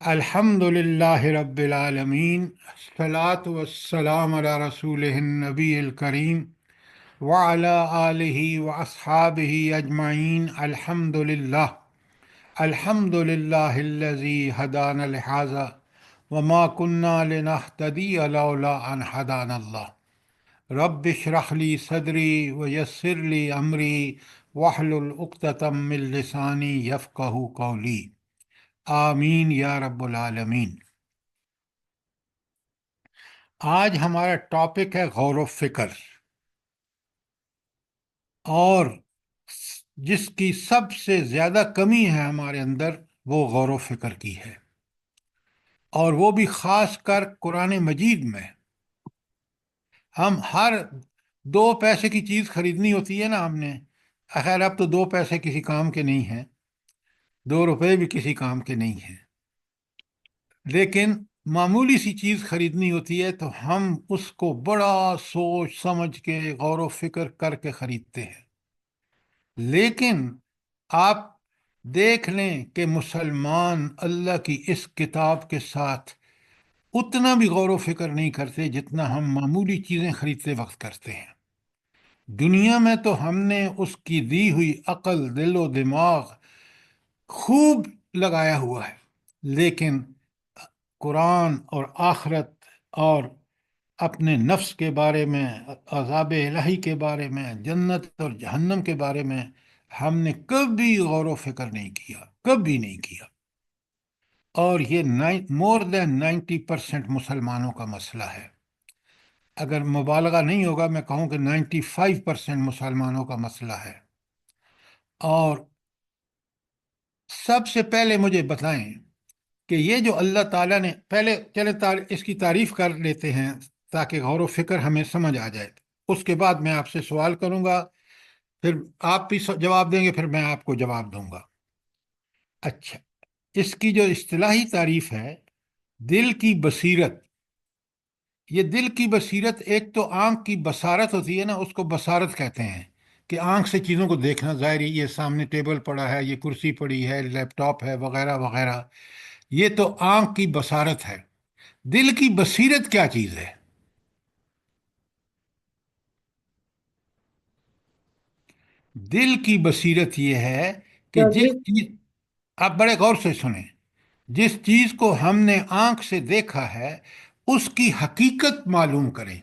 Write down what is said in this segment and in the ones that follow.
الحمد للہ رب العالمین الصلاۃ والسلام علی رسولہ النبی الکریم وعلی آلہ واصحابہ اجمعین الحمد للہ الحمد للہ الذی ہدانا لہذا وما کنا لنہتدی لولا ان ہدانا اللہ رب اشرح لی صدری ویسر لی امری واحلل عقدۃ من لسانی یفقہوا قولی آمین یا رب العالمین۔ آج ہمارا ٹاپک ہے غور و فکر، اور جس کی سب سے زیادہ کمی ہے ہمارے اندر وہ غور و فکر کی ہے، اور وہ بھی خاص کر قرآن مجید میں۔ ہم ہر 2 پیسے کی چیز خریدنی ہوتی ہے نا ہم نے، خیر اب تو 2 پیسے کسی کام کے نہیں ہیں، 2 روپے بھی کسی کام کے نہیں ہیں، لیکن معمولی سی چیز خریدنی ہوتی ہے تو ہم اس کو بڑا سوچ سمجھ کے غور و فکر کر کے خریدتے ہیں۔ لیکن آپ دیکھ لیں کہ مسلمان اللہ کی اس کتاب کے ساتھ اتنا بھی غور و فکر نہیں کرتے جتنا ہم معمولی چیزیں خریدتے وقت کرتے ہیں۔ دنیا میں تو ہم نے اس کی دی ہوئی عقل، دل و دماغ خوب لگایا ہوا ہے، لیکن قرآن اور آخرت اور اپنے نفس کے بارے میں، عذاب الہی کے بارے میں، جنت اور جہنم کے بارے میں ہم نے کبھی غور و فکر نہیں کیا، کبھی نہیں کیا۔ اور یہ مور دین 90% مسلمانوں کا مسئلہ ہے۔ اگر مبالغہ نہیں ہوگا میں کہوں کہ 95% مسلمانوں کا مسئلہ ہے۔ اور سب سے پہلے مجھے بتائیں کہ یہ جو اللہ تعالیٰ نے، پہلے چلے اس کی تعریف کر لیتے ہیں تاکہ غور و فکر ہمیں سمجھ آ جائے۔ اس کے بعد میں آپ سے سوال کروں گا، پھر آپ بھی جواب دیں گے، پھر میں آپ کو جواب دوں گا۔ اچھا، اس کی جو اصطلاحی تعریف ہے، دل کی بصیرت۔ یہ دل کی بصیرت ایک تو آنکھ کی بصارت ہوتی ہے نا، اس کو بصارت کہتے ہیں، کہ آنکھ سے چیزوں کو دیکھنا، ظاہر ہے یہ سامنے ٹیبل پڑا ہے، یہ کرسی پڑی ہے، لیپ ٹاپ ہے، وغیرہ وغیرہ، یہ تو آنکھ کی بصارت ہے۔ دل کی بصیرت کیا چیز ہے؟ دل کی بصیرت یہ ہے کہ جس ورحمۃ چیز، آپ بڑے غور سے سنیں، جس چیز کو ہم نے آنکھ سے دیکھا ہے اس کی حقیقت معلوم کریں۔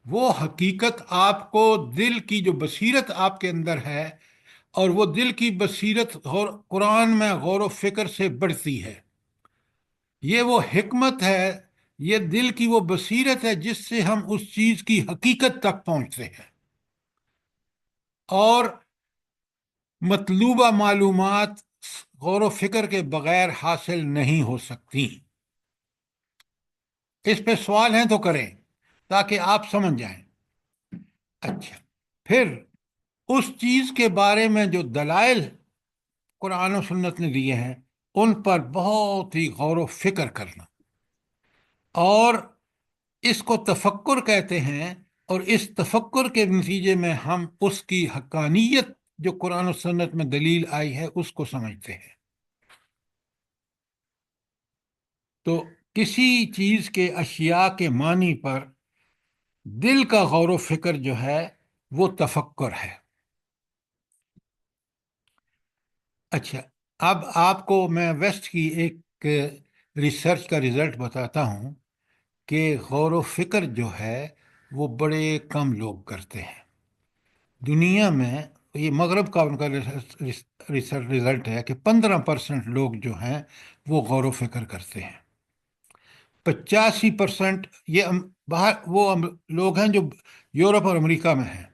وہ حقیقت آپ کو دل کی جو بصیرت آپ کے اندر ہے، اور وہ دل کی بصیرت قرآن میں غور و فکر سے بڑھتی ہے۔ یہ وہ حکمت ہے، یہ دل کی وہ بصیرت ہے جس سے ہم اس چیز کی حقیقت تک پہنچتے ہیں، اور مطلوبہ معلومات غور و فکر کے بغیر حاصل نہیں ہو سکتی۔ اس پہ سوال ہیں تو کریں تاکہ آپ سمجھ جائیں۔ اچھا، پھر اس چیز کے بارے میں جو دلائل قرآن و سنت نے دیے ہیں ان پر بہت ہی غور و فکر کرنا، اور اس کو تفکر کہتے ہیں، اور اس تفکر کے نتیجے میں ہم اس کی حقانیت جو قرآن و سنت میں دلیل آئی ہے اس کو سمجھتے ہیں۔ تو کسی چیز کے اشیاء کے معنی پر دل کا غور و فکر جو ہے وہ تفکر ہے۔ اچھا، اب آپ کو میں ویسٹ کی ایک ریسرچ کا رزلٹ بتاتا ہوں کہ غور و فکر جو ہے وہ بڑے کم لوگ کرتے ہیں دنیا میں۔ یہ مغرب کا ان کا ریسرچ رزلٹ ہے کہ 15% لوگ جو ہیں وہ غور و فکر کرتے ہیں۔ 85% یہ باہر وہ لوگ ہیں جو یورپ اور امریکہ میں ہیں،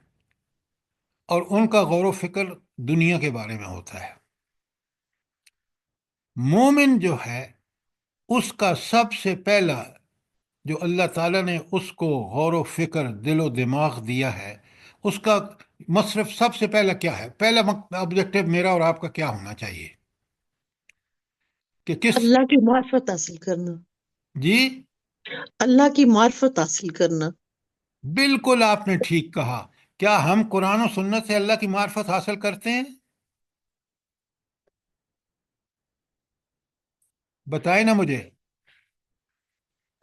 اور ان کا غور و فکر دنیا کے بارے میں ہوتا ہے۔ مومن جو ہے اس کا سب سے پہلا جو اللہ تعالیٰ نے اس کو غور و فکر، دل و دماغ دیا ہے، اس کا مصرف سب سے پہلا کیا ہے؟ پہلا آبجیکٹو میرا اور آپ کا کیا ہونا چاہیے کہ کس؟ اللہ کی معرفت حاصل کرنا، جی اللہ کی معرفت حاصل کرنا۔ بالکل، آپ نے ٹھیک کہا۔ کیا ہم قرآن و سنت سے اللہ کی معرفت حاصل کرتے ہیں؟ بتائیں نا مجھے۔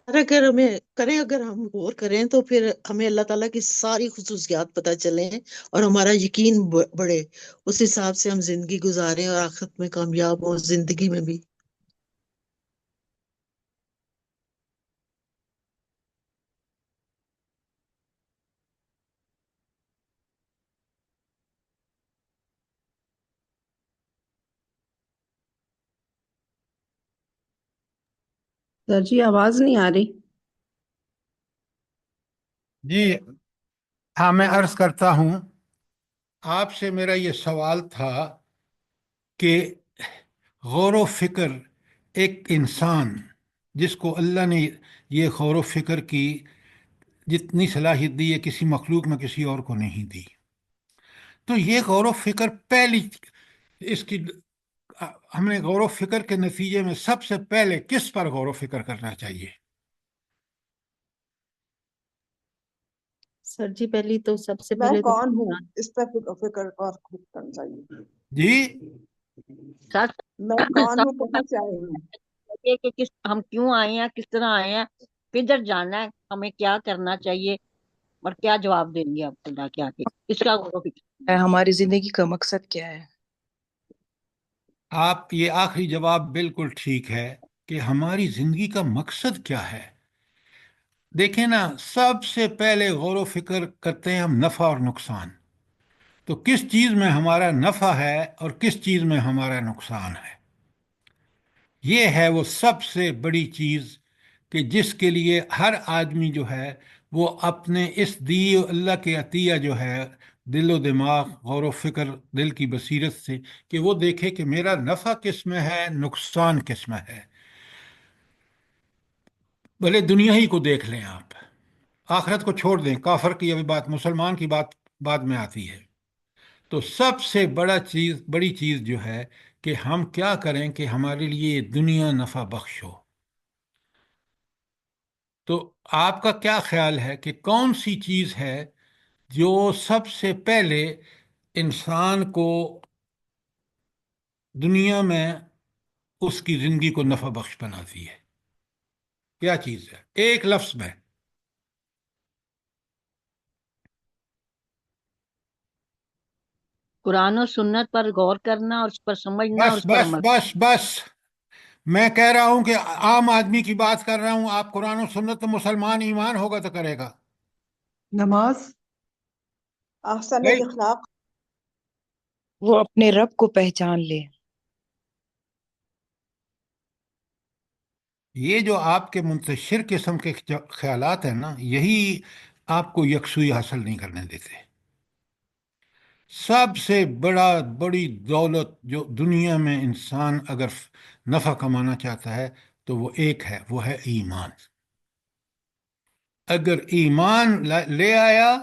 اور اگر ہمیں کریں، اگر ہم غور کریں تو پھر ہمیں اللہ تعالیٰ کی ساری خصوصیات پتہ چلیں اور ہمارا یقین بڑھے، اس حساب سے ہم زندگی گزاریں اور آخرت میں کامیاب ہوں، زندگی میں بھی۔ سر جی آواز نہیں آ رہی۔ جی ہاں، میں عرض کرتا ہوں، آپ سے میرا یہ سوال تھا کہ غور و فکر ایک انسان جس کو اللہ نے یہ غور و فکر کی جتنی صلاحیت دی ہے کسی مخلوق میں کسی اور کو نہیں دی، تو یہ غور و فکر پہلی اس کی ہم نے غور و فکر کے نتیجے میں سب سے پہلے کس پر غور و فکر کرنا چاہیے؟ سر جی پہلی تو سب سے میں پہلے تو کون ہوں اس پہ فکر اور خود کرنا چاہیے۔ جی سر میں کون ہوں، کہاں سے آئی ہوں؟ یہ کہ ہم کیوں آئے ہیں، کس طرح آئے ہیں، کدھر جانا ہے، ہمیں کیا کرنا چاہیے، اور کیا جواب دیں گے آپ خدا کے آگے، اس کا غور و فکر۔ ہماری زندگی کا مقصد کیا ہے؟ آپ یہ آخری جواب بالکل ٹھیک ہے کہ ہماری زندگی کا مقصد کیا ہے۔ دیکھیں نا، سب سے پہلے غور و فکر کرتے ہیں ہم نفع اور نقصان، تو کس چیز میں ہمارا نفع ہے اور کس چیز میں ہمارا نقصان ہے۔ یہ ہے وہ سب سے بڑی چیز کہ جس کے لیے ہر آدمی جو ہے وہ اپنے اس دی اللہ کے عطیہ جو ہے دل و دماغ، غور و فکر، دل کی بصیرت سے، کہ وہ دیکھے کہ میرا نفع کس میں ہے، نقصان کس میں ہے۔ بھلے دنیا ہی کو دیکھ لیں آپ، آخرت کو چھوڑ دیں، کافر کی ابھی بات، مسلمان کی بات بعد میں آتی ہے۔ تو سب سے بڑی چیز جو ہے کہ ہم کیا کریں کہ ہمارے لیے دنیا نفع بخش ہو۔ تو آپ کا کیا خیال ہے کہ کون سی چیز ہے جو سب سے پہلے انسان کو دنیا میں اس کی زندگی کو نفع بخش بناتی ہے؟ کیا چیز ہے ایک لفظ میں؟ قرآن و سنت پر غور کرنا اور اس پر سمجھنا اور بس اس پر بس عمل۔ بس بس، میں کہہ رہا ہوں کہ عام آدمی کی بات کر رہا ہوں، آپ قرآن و سنت تو مسلمان ایمان ہوگا تو کرے گا۔ نماز، احسن بھائی الاخلاق، وہ اپنے رب کو پہچان لے۔ یہ جو آپ کے منتشر قسم کے خیالات ہیں نا، یہی آپ کو یکسوئی حاصل نہیں کرنے دیتے۔ سب سے بڑی دولت جو دنیا میں انسان اگر نفع کمانا چاہتا ہے تو وہ ایک ہے، وہ ہے ایمان۔ اگر ایمان لے آیا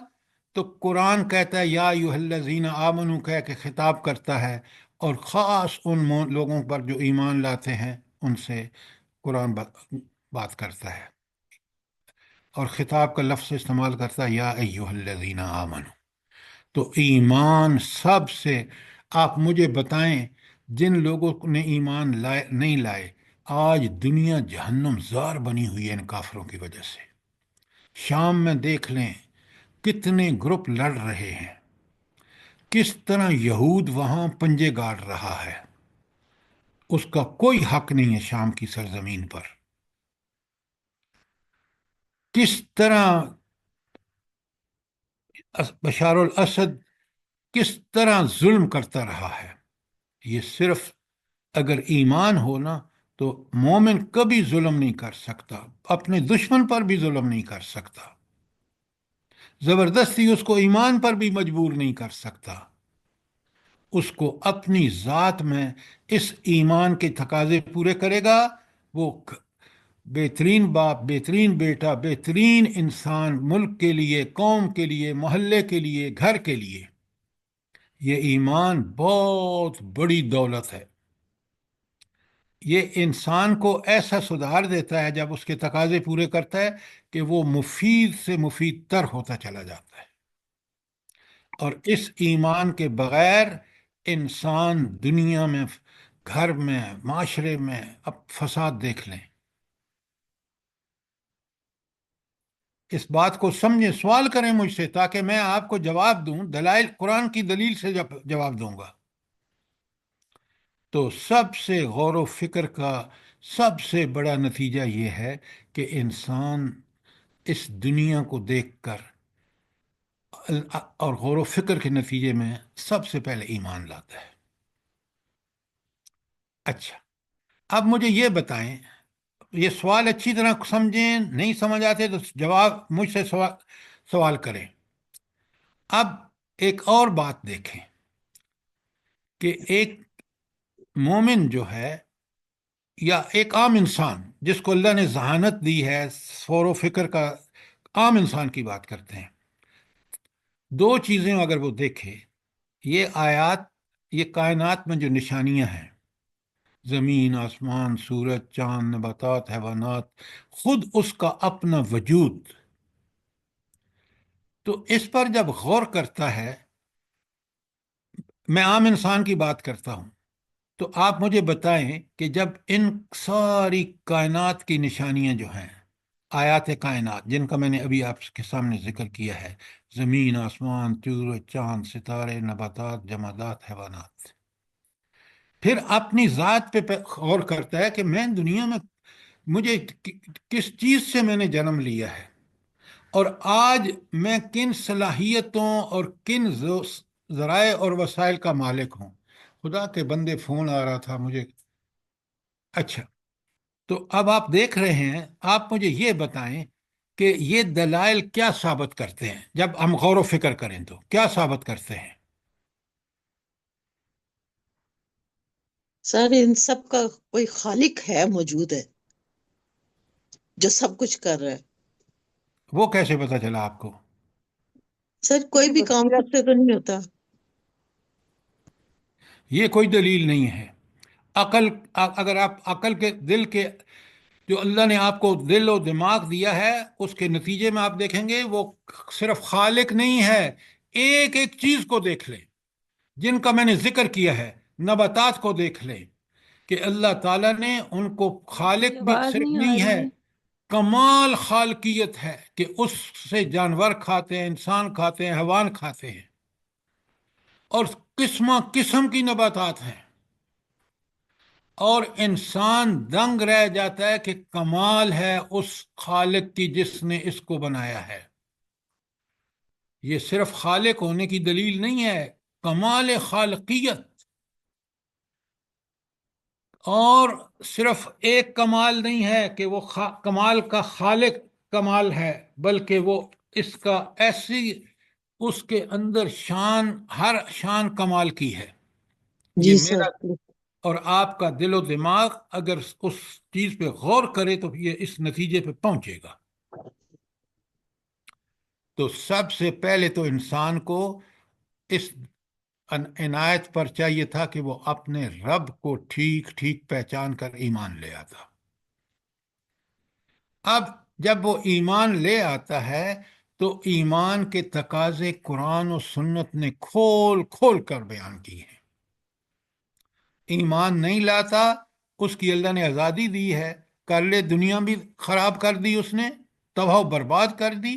تو قرآن کہتا ہے یا ایھا الذین آمنو کہہ کے خطاب کرتا ہے، اور خاص ان لوگوں پر جو ایمان لاتے ہیں ان سے قرآن بات کرتا ہے، اور خطاب کا لفظ استعمال کرتا ہے یا ایھا الذین آمنو۔ تو ایمان سب سے، آپ مجھے بتائیں جن لوگوں نے ایمان نہیں لائے، آج دنیا جہنم زار بنی ہوئی ہے ان کافروں کی وجہ سے۔ شام میں دیکھ لیں کتنے گروپ لڑ رہے ہیں، کس طرح یہود وہاں پنجے گاڑ رہا ہے، اس کا کوئی حق نہیں ہے شام کی سرزمین پر۔ کس طرح بشار الاسد کس طرح ظلم کرتا رہا ہے۔ یہ صرف اگر ایمان ہونا تو مومن کبھی ظلم نہیں کر سکتا، اپنے دشمن پر بھی ظلم نہیں کر سکتا، زبردستی اس کو ایمان پر بھی مجبور نہیں کر سکتا۔ اس کو اپنی ذات میں اس ایمان کے تقاضے پورے کرے گا، وہ بہترین باپ، بہترین بیٹا، بہترین انسان، ملک کے لیے، قوم کے لیے، محلے کے لیے، گھر کے لیے۔ یہ ایمان بہت بڑی دولت ہے۔ یہ انسان کو ایسا سدھار دیتا ہے جب اس کے تقاضے پورے کرتا ہے کہ وہ مفید سے مفید تر ہوتا چلا جاتا ہے۔ اور اس ایمان کے بغیر انسان دنیا میں گھر میں، معاشرے میں اب فساد دیکھ لیں. اس بات کو سمجھیں، سوال کریں مجھ سے تاکہ میں آپ کو جواب دوں، دلائل قرآن کی دلیل سے جواب دوں گا. تو سب سے غور و فکر کا سب سے بڑا نتیجہ یہ ہے کہ انسان اس دنیا کو دیکھ کر اور غور و فکر کے نتیجے میں سب سے پہلے ایمان لاتا ہے. اچھا، اب مجھے یہ بتائیں، یہ سوال اچھی طرح سمجھیں، نہیں سمجھ آتے تو جواب مجھ سے سوال کریں. اب ایک اور بات دیکھیں کہ ایک مومن جو ہے یا ایک عام انسان جس کو اللہ نے ذہانت دی ہے، غور و فکر کا، عام انسان کی بات کرتے ہیں، دو چیزیں اگر وہ دیکھے، یہ آیات، یہ کائنات میں جو نشانیاں ہیں، زمین، آسمان، سورج، چاند، نباتات، حیوانات، خود اس کا اپنا وجود، تو اس پر جب غور کرتا ہے، میں عام انسان کی بات کرتا ہوں، تو آپ مجھے بتائیں کہ جب ان ساری کائنات کی نشانیاں جو ہیں، آیات کائنات جن کا میں نے ابھی آپ کے سامنے ذکر کیا ہے، زمین، آسمان، سورج، چاند، ستارے، نباتات، جمادات، حیوانات، پھر اپنی ذات پہ غور کرتا ہے کہ میں دنیا میں، مجھے کس چیز سے میں نے جنم لیا ہے، اور آج میں کن صلاحیتوں اور کن ذرائع اور وسائل کا مالک ہوں. خدا کے بندے، فون آ رہا تھا مجھے. اچھا، تو اب آپ دیکھ رہے ہیں، آپ مجھے یہ بتائیں کہ یہ دلائل کیا ثابت کرتے ہیں؟ جب ہم غور و فکر کریں تو کیا ثابت کرتے ہیں؟ سر ان سب کا کوئی خالق ہے، موجود ہے، جو سب کچھ کر رہا ہے. وہ کیسے پتہ چلا آپ کو؟ سر کوئی بھی کام خود سے تو نہیں ہوتا. یہ کوئی دلیل نہیں ہے. عقل، اگر آپ عقل کے، دل کے، جو اللہ نے آپ کو دل و دماغ دیا ہے، اس کے نتیجے میں آپ دیکھیں گے وہ صرف خالق نہیں ہے. ایک ایک چیز کو دیکھ لیں جن کا میں نے ذکر کیا ہے. نباتات کو دیکھ لیں کہ اللہ تعالیٰ نے ان کو، خالق بھی آواز صرف نہیں آ نہیں رہی ہے، ہے. کمال خالقیت ہے کہ اس سے جانور کھاتے ہیں، انسان کھاتے ہیں، حیوان کھاتے ہیں، اور قسم قسم کی نباتات ہیں. اور انسان دنگ رہ جاتا ہے کہ کمال ہے اس خالق کی جس نے اس کو بنایا ہے. یہ صرف خالق ہونے کی دلیل نہیں ہے، کمال خالقیت. اور صرف ایک کمال نہیں ہے کہ وہ کمال کا خالق کمال ہے، بلکہ وہ اس کا ایسی، اس کے اندر شان، ہر شان کمال کی ہے. یہ جی سر. میرا اور آپ کا دل و دماغ اگر اس چیز پہ غور کرے تو یہ اس نتیجے پہ پہنچے گا. تو سب سے پہلے تو انسان کو اس عنایت پر چاہیے تھا کہ وہ اپنے رب کو ٹھیک ٹھیک پہچان کر ایمان لے آتا. اب جب وہ ایمان لے آتا ہے تو ایمان کے تقاضے قرآن و سنت نے کھول کھول کر بیان کی ہیں. ایمان نہیں لاتا، اس کی اللہ نے آزادی دی ہے، کر لے، دنیا بھی خراب کر دی، اس نے تباہ و برباد کر دی.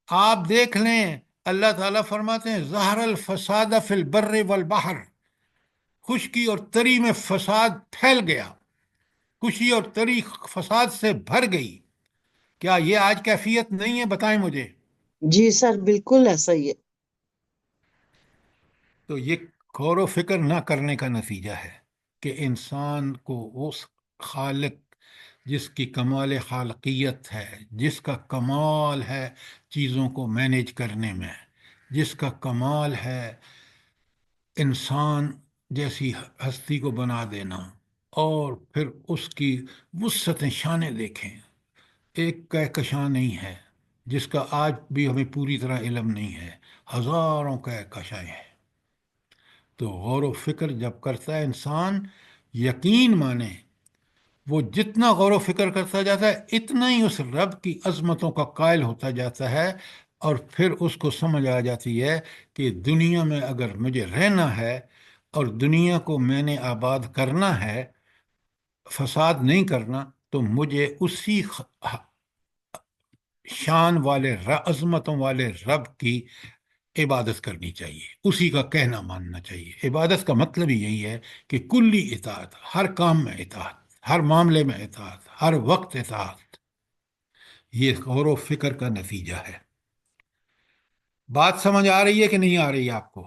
آپ دیکھ لیں، اللہ تعالیٰ فرماتے ہیں ظہر الفساد فی البر والبحر، خشکی اور تری میں فساد پھیل گیا، خشکی اور تری فساد سے بھر گئی. کیا یہ آج کیفیت نہیں ہے؟ بتائیں مجھے. جی سر بالکل ایسا ہی ہے. تو یہ غور و فکر نہ کرنے کا نتیجہ ہے کہ انسان کو اس خالق جس کی کمال خالقیت ہے، جس کا کمال ہے چیزوں کو مینیج کرنے میں، جس کا کمال ہے انسان جیسی ہستی کو بنا دینا، اور پھر اس کی وسعت شانیں دیکھیں. ایک کہکشاں نہیں ہے جس کا آج بھی ہمیں پوری طرح علم نہیں ہے، ہزاروں کہکشائیں ہیں. تو غور و فکر جب کرتا ہے انسان، یقین مانے، وہ جتنا غور و فکر کرتا جاتا ہے اتنا ہی اس رب کی عظمتوں کا قائل ہوتا جاتا ہے. اور پھر اس کو سمجھ آ جاتی ہے کہ دنیا میں اگر مجھے رہنا ہے اور دنیا کو میں نے آباد کرنا ہے، فساد نہیں کرنا، تو مجھے اسی شان والے عظمتوں والے رب کی عبادت کرنی چاہیے، اسی کا کہنا ماننا چاہیے۔ عبادت کا مطلب ہی یہی ہے کہ کلی اطاعت، ہر کام میں اطاعت، ہر معاملے میں اطاعت، ہر وقت اطاعت، یہ غور و فکر کا نتیجہ ہے۔ بات سمجھ آ رہی ہے کہ نہیں آ رہی ہے آپ کو؟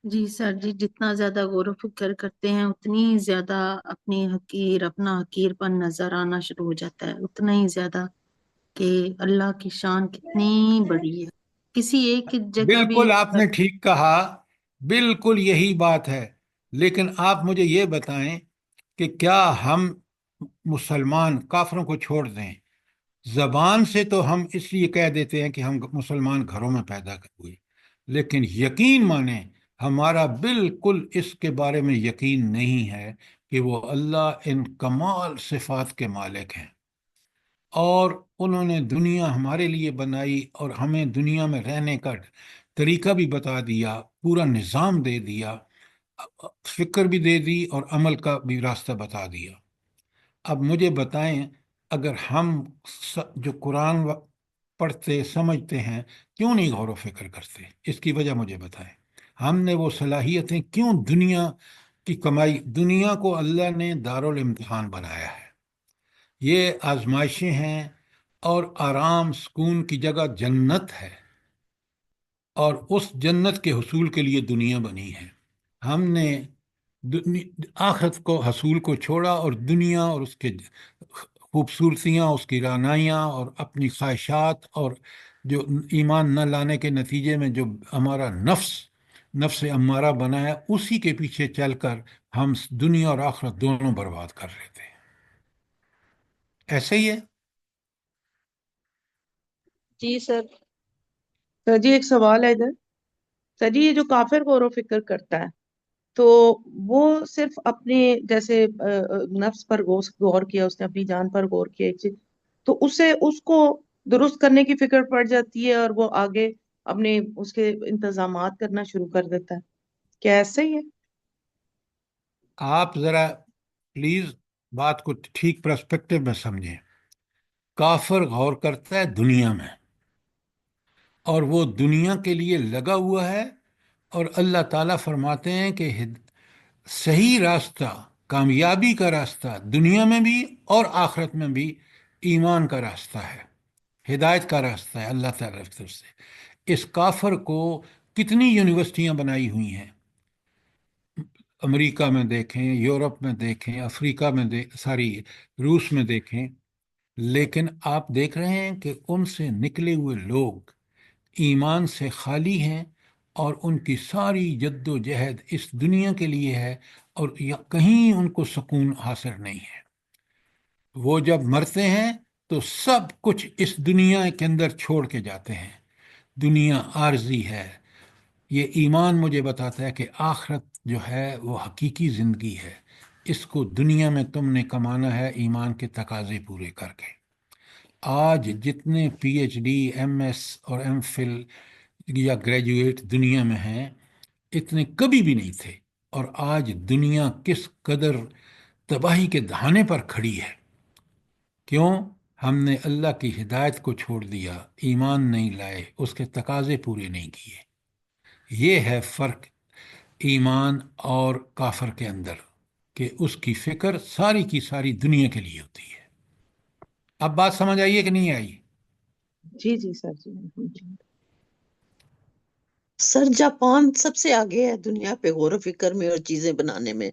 جی سر جی، جتنا زیادہ غور و فکر کرتے ہیں اتنی ہی زیادہ اپنا حقیر پن نظر آنا شروع ہو جاتا ہے، اتنا ہی زیادہ کہ اللہ کی شان کتنی بڑی ہے، کسی ایک جگہ بھی۔ بالکل آپ نے ٹھیک کہا، بالکل یہی بات ہے۔ لیکن آپ مجھے یہ بتائیں کہ کیا ہم مسلمان کافروں کو چھوڑ دیں؟ زبان سے تو ہم اس لیے کہہ دیتے ہیں کہ ہم مسلمان گھروں میں پیدا ہوئے، لیکن یقین مانیں ہمارا بالکل اس کے بارے میں یقین نہیں ہے کہ وہ اللہ ان کمال صفات کے مالک ہیں، اور انہوں نے دنیا ہمارے لیے بنائی اور ہمیں دنیا میں رہنے کا طریقہ بھی بتا دیا، پورا نظام دے دیا، فکر بھی دے دی اور عمل کا بھی راستہ بتا دیا۔ اب مجھے بتائیں، اگر ہم جو قرآن پڑھتے سمجھتے ہیں کیوں نہیں غور و فکر کرتے؟ اس کی وجہ مجھے بتائیں۔ ہم نے وہ صلاحیتیں کیوں دنیا کی کمائی، دنیا کو اللہ نے دارالامتحان بنایا ہے، یہ آزمائشیں ہیں، اور آرام سکون کی جگہ جنت ہے، اور اس جنت کے حصول کے لیے دنیا بنی ہے۔ ہم نے آخرت کو حصول کو چھوڑا اور دنیا اور اس کے خوبصورتیاں، اس کی رعنائیاں اور اپنی خواہشات، اور جو ایمان نہ لانے کے نتیجے میں جو ہمارا نفس امارہ بنا ہے، اسی کے پیچھے چل کر ہم دنیا اور آخرت دونوں برباد کر رہے تھے۔ ایسے ہی ہے۔ جی سر۔ سر جی ایک سوال ہے ادھر۔ سر جی یہ جو کافر غور و فکر کرتا ہے تو وہ صرف اپنے جیسے نفس پر غور کیا، اس نے اپنی جان پر غور کیا ایک چیز، تو اس کو درست کرنے کی فکر پڑ جاتی ہے اور وہ آگے اپنے اس کے انتظامات کرنا شروع کر دیتا ہے، کیا ایسا ہی ہے؟ آپ ذرا پلیز بات کو ٹھیک پرسپیکٹو میں سمجھیں۔ کافر غور کرتا ہے دنیا میں، اور وہ دنیا کے لیے لگا ہوا ہے، اور اللہ تعالیٰ فرماتے ہیں کہ صحیح راستہ، کامیابی کا راستہ دنیا میں بھی اور آخرت میں بھی ایمان کا راستہ ہے، ہدایت کا راستہ ہے اللہ تعالیٰ کی طرف سے۔ اس کافر کو کتنی یونیورسٹیاں بنائی ہوئی ہیں، امریکہ میں دیکھیں، یورپ میں دیکھیں، افریقہ میں روس میں دیکھیں، لیکن آپ دیکھ رہے ہیں کہ ان سے نکلے ہوئے لوگ ایمان سے خالی ہیں، اور ان کی ساری جد و جہد اس دنیا کے لیے ہے، اور کہیں ان کو سکون حاصل نہیں ہے۔ وہ جب مرتے ہیں تو سب کچھ اس دنیا کے اندر چھوڑ کے جاتے ہیں۔ دنیا عارضی ہے، یہ ایمان مجھے بتاتا ہے کہ آخرت جو ہے وہ حقیقی زندگی ہے، اس کو دنیا میں تم نے کمانا ہے ایمان کے تقاضے پورے کر کے۔ آج جتنے P H D, M S اور ایم فل یا گریجویٹ دنیا میں ہیں، اتنے کبھی بھی نہیں تھے، اور آج دنیا کس قدر تباہی کے دہانے پر کھڑی ہے۔ کیوں؟ ہم نے اللہ کی ہدایت کو چھوڑ دیا، ایمان نہیں لائے، اس کے تقاضے پورے نہیں کیے۔ یہ ہے فرق ایمان اور کافر کے اندر، کہ اس کی فکر ساری کی ساری دنیا کے لیے ہوتی ہے۔ اب بات سمجھ آئیے کہ نہیں آئی؟ جی جی سر جی۔ سر جاپان سب سے آگے ہے دنیا پہ غور و فکر میں اور چیزیں بنانے میں،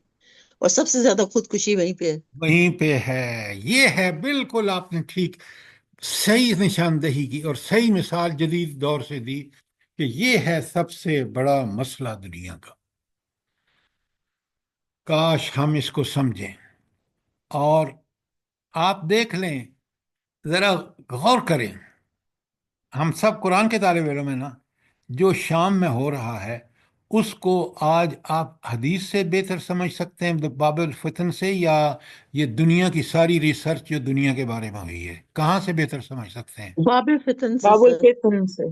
اور سب سے زیادہ خودکشی وہیں پہ ہے۔ وہیں پہ ہے، یہ ہے، بالکل آپ نے ٹھیک صحیح نشاندہی کی اور صحیح مثال جدید دور سے دی کہ یہ ہے سب سے بڑا مسئلہ دنیا کا۔ کاش ہم اس کو سمجھیں۔ اور آپ دیکھ لیں، ذرا غور کریں، ہم سب قرآن کے طالب علم ہیں نا، جو شام میں ہو رہا ہے اس کو آج آپ حدیث سے بہتر سمجھ سکتے ہیں باب الفتن سے، یا یہ دنیا کی ساری ریسرچ جو دنیا کے بارے میں ہوئی ہے، کہاں سے بہتر سمجھ سکتے ہیں؟ باب فتن سے باب سر۔ الفتن سے۔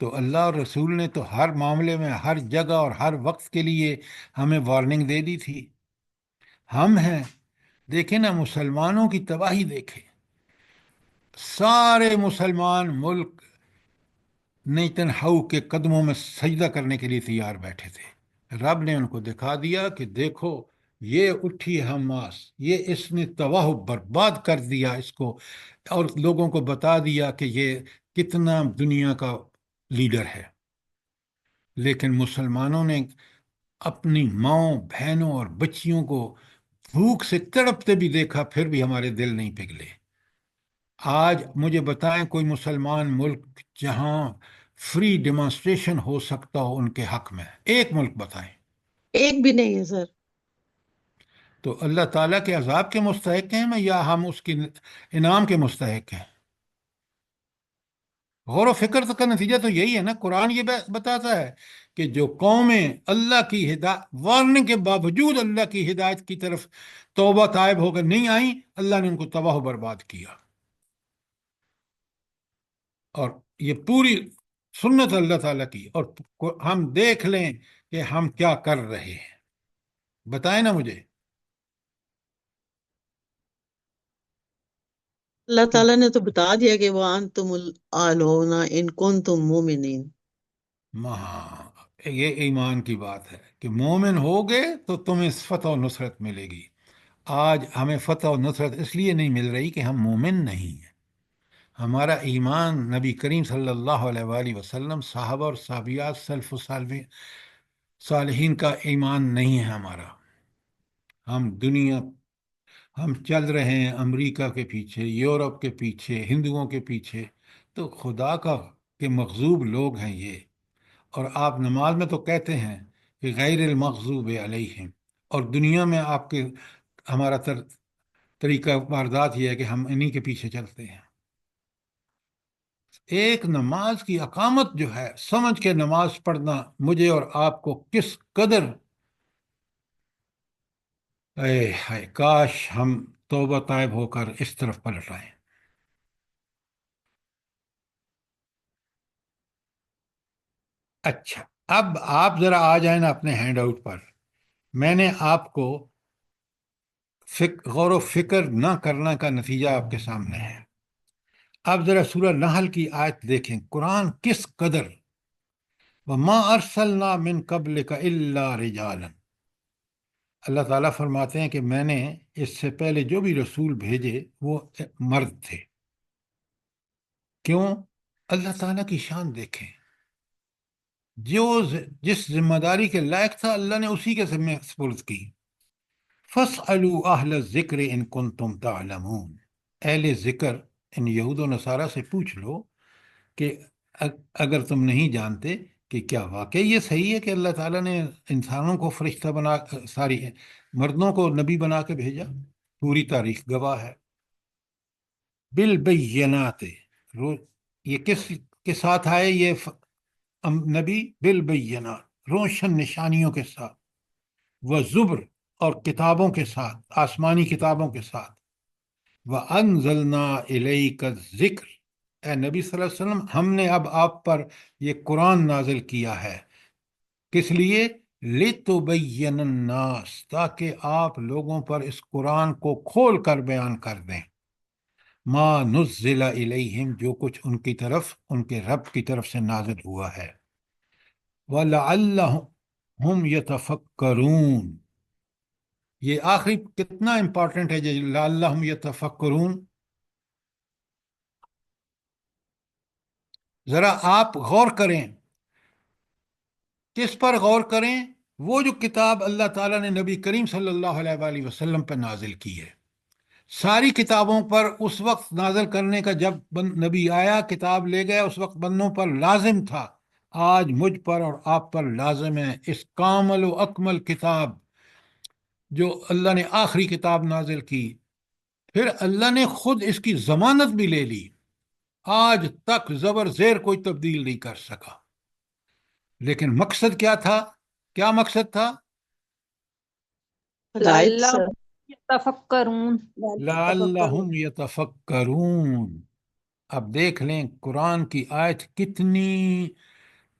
تو اللہ اور رسول نے تو ہر معاملے میں، ہر جگہ اور ہر وقت کے لیے ہمیں وارننگ دے دی تھی۔ ہم ہیں، دیکھیں نا مسلمانوں کی تباہی دیکھیں، سارے مسلمان ملک نیتن ہاؤ کے قدموں میں سجدہ کرنے کے لیے تیار بیٹھے تھے۔ رب نے ان کو دکھا دیا کہ دیکھو یہ اٹھی حماس، یہ اس نے تباہ و برباد کر دیا اس کو، اور لوگوں کو بتا دیا کہ یہ کتنا دنیا کا لیڈر ہے۔ لیکن مسلمانوں نے اپنی ماؤں، بہنوں اور بچیوں کو بھوک سے تڑپتے بھی دیکھا، پھر بھی ہمارے دل نہیں پگھلے۔ آج مجھے بتائیں کوئی مسلمان ملک جہاں فری ڈیمانسٹریشن ہو سکتا ہو ان کے حق میں، ایک ملک بتائیں۔ ایک بھی نہیں ہے سر۔ تو اللہ تعالیٰ کے عذاب کے مستحق ہیں یا ہم اس کی انعام کے مستحق ہیں؟ غور و فکر کا نتیجہ تو یہی ہے نا۔ قرآن یہ بتاتا ہے کہ جو قومیں اللہ کی ہدایت، وارننگ کے باوجود اللہ کی ہدایت کی طرف توبہ طائب ہو کر نہیں آئیں، اللہ نے ان کو تباہ و برباد کیا۔ اور یہ پوری سنت اللہ تعالیٰ کی، اور ہم دیکھ لیں کہ ہم کیا کر رہے ہیں، بتائیں نا مجھے۔ اللہ تعالیٰ نے تو بتا دیا کہ وَأَنْتُمُ الْأَعْلَوْنَ إِن كُنتُم مُؤْمِنِينَ۔ یہ ایمان کی بات ہے کہ مومن ہوگے تو تمہیں فتح و نصرت ملے گی۔ آج ہمیں فتح و نصرت اس لیے نہیں مل رہی کہ ہم مومن نہیں ہیں۔ ہمارا ایمان نبی کریم صلی اللہ علیہ وآلہ وسلم، صحابہ اور صحابیات، سلف و صالحین کا ایمان نہیں ہے ہمارا۔ ہم چل رہے ہیں امریکہ کے پیچھے، یورپ کے پیچھے، ہندوؤں کے پیچھے، تو خدا کا کہ مغضوب لوگ ہیں یہ۔ اور آپ نماز میں تو کہتے ہیں کہ غیر المغضوب علیہم، اور دنیا میں آپ کے ہمارا طریقہ واردات یہ ہے کہ ہم انہی کے پیچھے چلتے ہیں۔ ایک نماز کی اقامت جو ہے، سمجھ کے نماز پڑھنا مجھے اور آپ کو کس قدر، اے ہائے کاش ہم توبہ طائب ہو کر اس طرف پلٹ آئیں۔ اچھا، اب آپ ذرا آ جائیں نا اپنے ہینڈ آؤٹ پر۔ میں نے آپ کو غور و فکر نہ کرنے کا نتیجہ آپ کے سامنے ہے۔ اب ذرا سورہ نحل کی آیت دیکھیں، قرآن کس قدر وَمَا أَرْسَلْنَا مِن قَبْلِكَ إِلَّا رِجَالًا، اللہ تعالیٰ فرماتے ہیں کہ میں نے اس سے پہلے جو بھی رسول بھیجے وہ مرد تھے۔ کیوں؟ اللہ تعالیٰ کی شان دیکھیں، جس ذمہ داری کے لائق تھا اللہ نے اسی کے ذمہ سپرد کی۔ فَاسْأَلُوا أَهْلَ الذِّكْرِ إِن كُنتُمْ تَعْلَمُونَ، اہل ذکر ان یہود و نصارہ سے پوچھ لو کہ اگر تم نہیں جانتے کہ کیا واقعی یہ صحیح ہے کہ اللہ تعالیٰ نے انسانوں کو فرشتہ بنا، ساری مردوں کو نبی بنا کے بھیجا؟ پوری تاریخ گواہ ہے۔ بالبینات، یہ کس کے ساتھ آئے یہ نبی؟ بالبینات، روشن نشانیوں کے ساتھ، وزبر، اور کتابوں کے ساتھ، آسمانی کتابوں کے ساتھ۔ وَأَنزَلْنَا إِلَيْكَ الذِّكْرَ، اے نبی صلی اللہ علیہ وسلم ہم نے اب آپ پر یہ قرآن نازل کیا ہے، کس لیے؟ لِتُبَيِّنَ النَّاسِ، تاکہ آپ لوگوں پر اس قرآن کو کھول کر بیان کر دیں، ما نزل الیہم، جو کچھ ان کی طرف، ان کے رب کی طرف سے نازل ہوا ہے۔ وَلَعَلَّهُمْ يَتَفَكَّرُونَ، یہ آخری کتنا امپورٹنٹ ہے جی، لَعَلَّهُمْ يَتَفَكَّرُونَ۔ ذرا آپ غور کریں، کس پر غور کریں؟ وہ جو کتاب اللہ تعالیٰ نے نبی کریم صلی اللہ علیہ وآلہ وسلم پر نازل کی ہے۔ ساری کتابوں پر اس وقت نازل کرنے کا، جب نبی آیا کتاب لے گیا، اس وقت بندوں پر لازم تھا۔ آج مجھ پر اور آپ پر لازم ہے اس کامل و اکمل کتاب جو اللہ نے آخری کتاب نازل کی۔ پھر اللہ نے خود اس کی ضمانت بھی لے لی، آج تک زبر زیر کوئی تبدیل نہیں کر سکا۔ لیکن مقصد کیا تھا؟ کیا مقصد تھا؟ ہدایت لعلہم سر۔ یتفکرون، لعلہم یتفکرون، اب دیکھ لیں قرآن کی آیت کتنی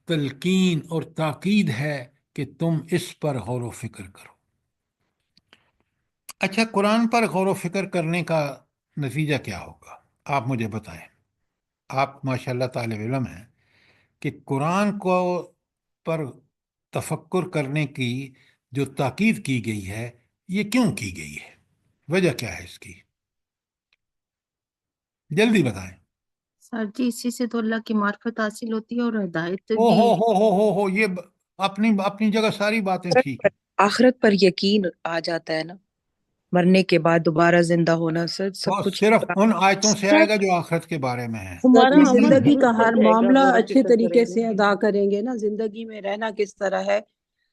تلقین اور تاکید ہے کہ تم اس پر غور و فکر کرو۔ اچھا، قرآن پر غور و فکر کرنے کا نتیجہ کیا ہوگا؟ آپ مجھے بتائیں۔ آپ ماشاءاللہ طالب علم ہیں کہ قرآن کو پر تفکر کرنے کی جو تاکید کی گئی ہے، یہ کیوں کی گئی ہے؟ وجہ کیا ہے اس کی؟ جلدی بتائیں۔ سر جی اسی سے تو اللہ کی معرفت حاصل ہوتی ہے اور ہدایت او بھی۔ ہو یہ اپنی اپنی جگہ ساری باتیں ٹھیک ہیں۔ آخرت پر یقین آ جاتا ہے نا، مرنے کے بعد دوبارہ زندہ ہونا، سب اور کچھ صرف ان آیتوں سے سر آئے گا جو آخرت کے بارے میں ہیں۔ ہمارا جی عمل زندگی درست کا ہو ہر جائے گا، معاملہ غور و اچھے فکر طریقے کریں گے۔ سے ادا کریں گے نا، زندگی میں رہنا کس طرح ہے،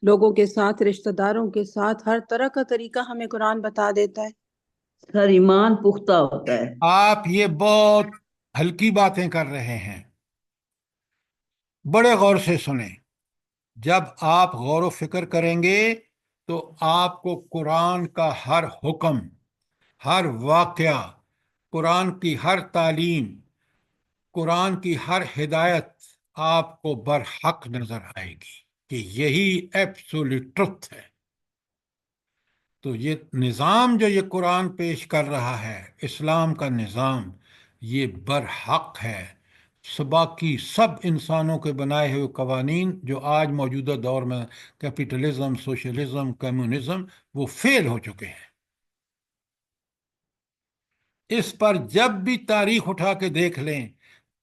لوگوں کے ساتھ، رشتہ داروں کے ساتھ، ہر طرح کا طریقہ ہمیں قرآن بتا دیتا ہے۔ سر ایمان پختہ ہوتا ہے۔ آپ یہ بہت ہلکی باتیں کر رہے ہیں، بڑے غور سے سنیں۔ جب آپ غور و فکر کریں گے تو آپ کو قرآن کا ہر حکم، ہر واقعہ، قرآن کی ہر تعلیم، قرآن کی ہر ہدایت آپ کو برحق نظر آئے گی کہ یہی ایبسولوٹ ٹروتھ ہے۔ تو یہ نظام جو یہ قرآن پیش کر رہا ہے، اسلام کا نظام، یہ برحق ہے۔ باقی سب انسانوں کے بنائے ہوئے قوانین جو آج موجودہ دور میں کیپیٹلزم، سوشلزم، کمیونزم، وہ فیل ہو چکے ہیں۔ اس پر جب بھی تاریخ اٹھا کے دیکھ لیں،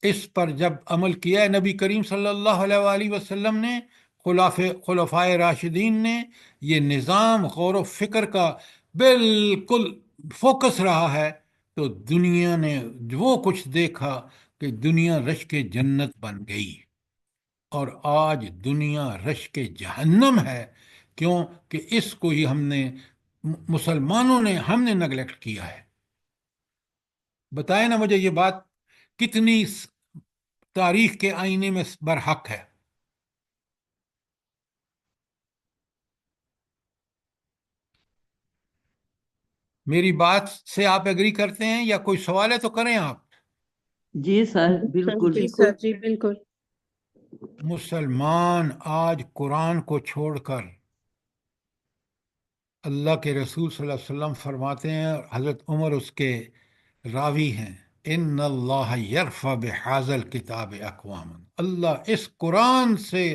اس پر جب عمل کیا ہے نبی کریم صلی اللہ علیہ وآلہ وسلم نے، خلفائے راشدین نے، یہ نظام غور و فکر کا بالکل فوکس رہا ہے، تو دنیا نے وہ کچھ دیکھا کہ دنیا رش کے جنت بن گئی، اور آج دنیا رش کے جہنم ہے۔ کیوں کہ اس کو ہی مسلمانوں نے ہم نے نگلیکٹ کیا ہے۔ بتائیں نا مجھے یہ بات کتنی تاریخ کے آئینے میں برحق ہے؟ میری بات سے آپ ایگری کرتے ہیں یا کوئی سوال ہے تو کریں آپ؟ جی سر سر بالکل۔ جی بالکل۔ سر جی بالکل۔ مسلمان آج قرآن کو چھوڑ کر، اللہ کے رسول صلی اللہ علیہ وسلم فرماتے ہیں، اور حضرت عمر اس کے راوی ہیں، ان اللہ یرفع بہذا الکتاب اقوام، اللہ اس قرآن سے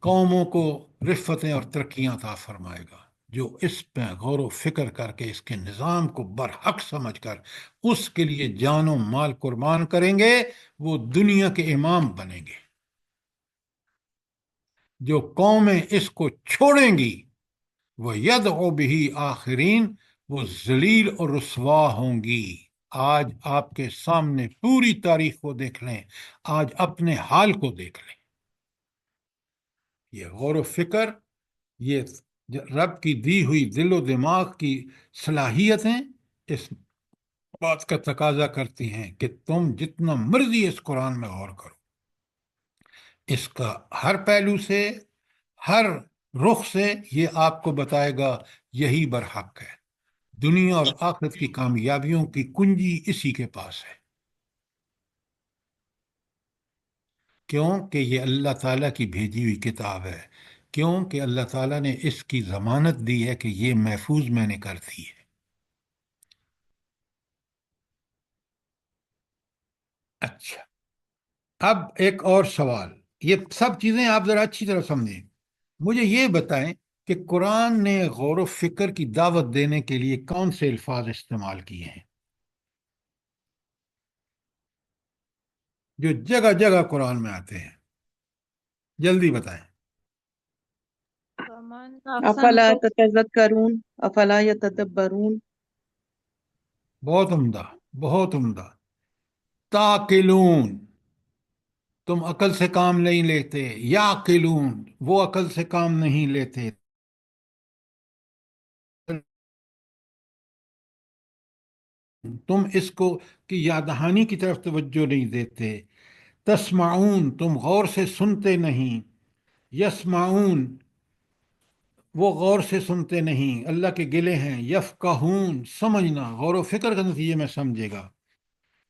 قوموں کو رفتیں اور ترقیاں عطا فرمائے گا جو اس پہ غور و فکر کر کے اس کے نظام کو برحق سمجھ کر اس کے لیے جان و مال قربان کریں گے، وہ دنیا کے امام بنیں گے۔ جو قومیں اس کو چھوڑیں گی، وہ یدعو بہ آخرین، وہ ذلیل اور رسوا ہوں گی۔ آج آپ کے سامنے پوری تاریخ کو دیکھ لیں، آج اپنے حال کو دیکھ لیں۔ یہ غور و فکر، یہ رب کی دی ہوئی دل و دماغ کی صلاحیتیں اس بات کا تقاضا کرتی ہیں کہ تم جتنا مرضی اس قرآن میں غور کرو، اس کا ہر پہلو سے، ہر رخ سے یہ آپ کو بتائے گا یہی برحق ہے۔ دنیا اور آخرت کی کامیابیوں کی کنجی اسی کے پاس ہے۔ کیوں کہ یہ اللہ تعالیٰ کی بھیجی ہوئی کتاب ہے، کیوں کہ اللہ تعالیٰ نے اس کی ضمانت دی ہے کہ یہ محفوظ میں نے کر دی ہے۔ اچھا، اب ایک اور سوال، یہ سب چیزیں آپ ذرا اچھی طرح سمجھیں۔ مجھے یہ بتائیں کہ قرآن نے غور و فکر کی دعوت دینے کے لیے کون سے الفاظ استعمال کیے ہیں جو جگہ جگہ قرآن میں آتے ہیں؟ جلدی بتائیں۔ فمن افلا احسن تتذکرون، افلا یتدبرون۔ بہت عمدہ، بہت عمدہ۔ تاقلون، تم عقل سے کام نہیں لیتے، یاقلون، وہ عقل سے کام نہیں لیتے، تم اس کو کی یاد دہانی کی طرف توجہ نہیں دیتے، تسمعون، تم غور سے سنتے نہیں، یسمعون، وہ غور سے سنتے نہیں، اللہ کے گلے ہیں، یفقہون، سمجھنا، غور و فکر کا نتیجے میں سمجھے گا،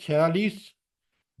46,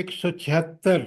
176,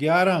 11,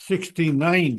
69,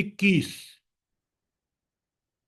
21,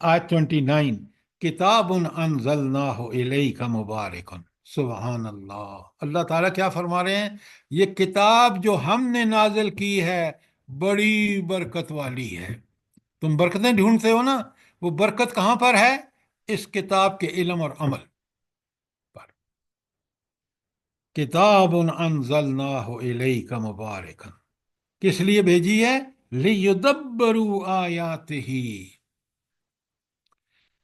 آیت 29، کتاب انزلناہ الیک مبارکن، سبحان اللہ، اللہ تعالیٰ کیا فرما رہے ہیں؟ یہ کتاب جو ہم نے نازل کی ہے بڑی برکت والی ہے۔ تم برکتیں ڈھونڈتے ہو نا، وہ برکت کہاں پر ہے؟ اس کتاب کے علم اور عمل پر۔ کتاب انزلناہ الیک مبارکن، کس لیے بھیجی ہے؟ لیدبروا آیاتہ،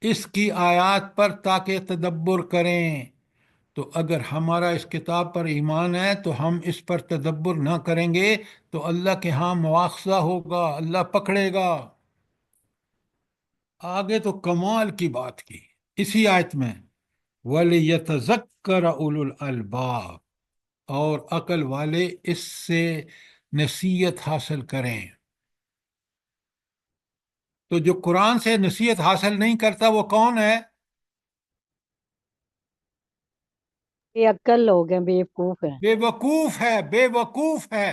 اس کی آیات پر تاکہ تدبر کریں۔ تو اگر ہمارا اس کتاب پر ایمان ہے تو ہم اس پر تدبر نہ کریں گے تو اللہ کے ہاں مواخذہ ہوگا، اللہ پکڑے گا۔ آگے تو کمال کی بات کی اسی آیت میں، وَلِيَتَذَكَّرَ أُولُو الْأَلْبَابِ، اور عقل والے اس سے نصیحت حاصل کریں۔ تو جو قرآن سے نصیحت حاصل نہیں کرتا وہ کون ہے؟ بے عقل لوگ ہیں، بے وقوف ہیں۔ بے وقوف ہے، بے وقوف ہے۔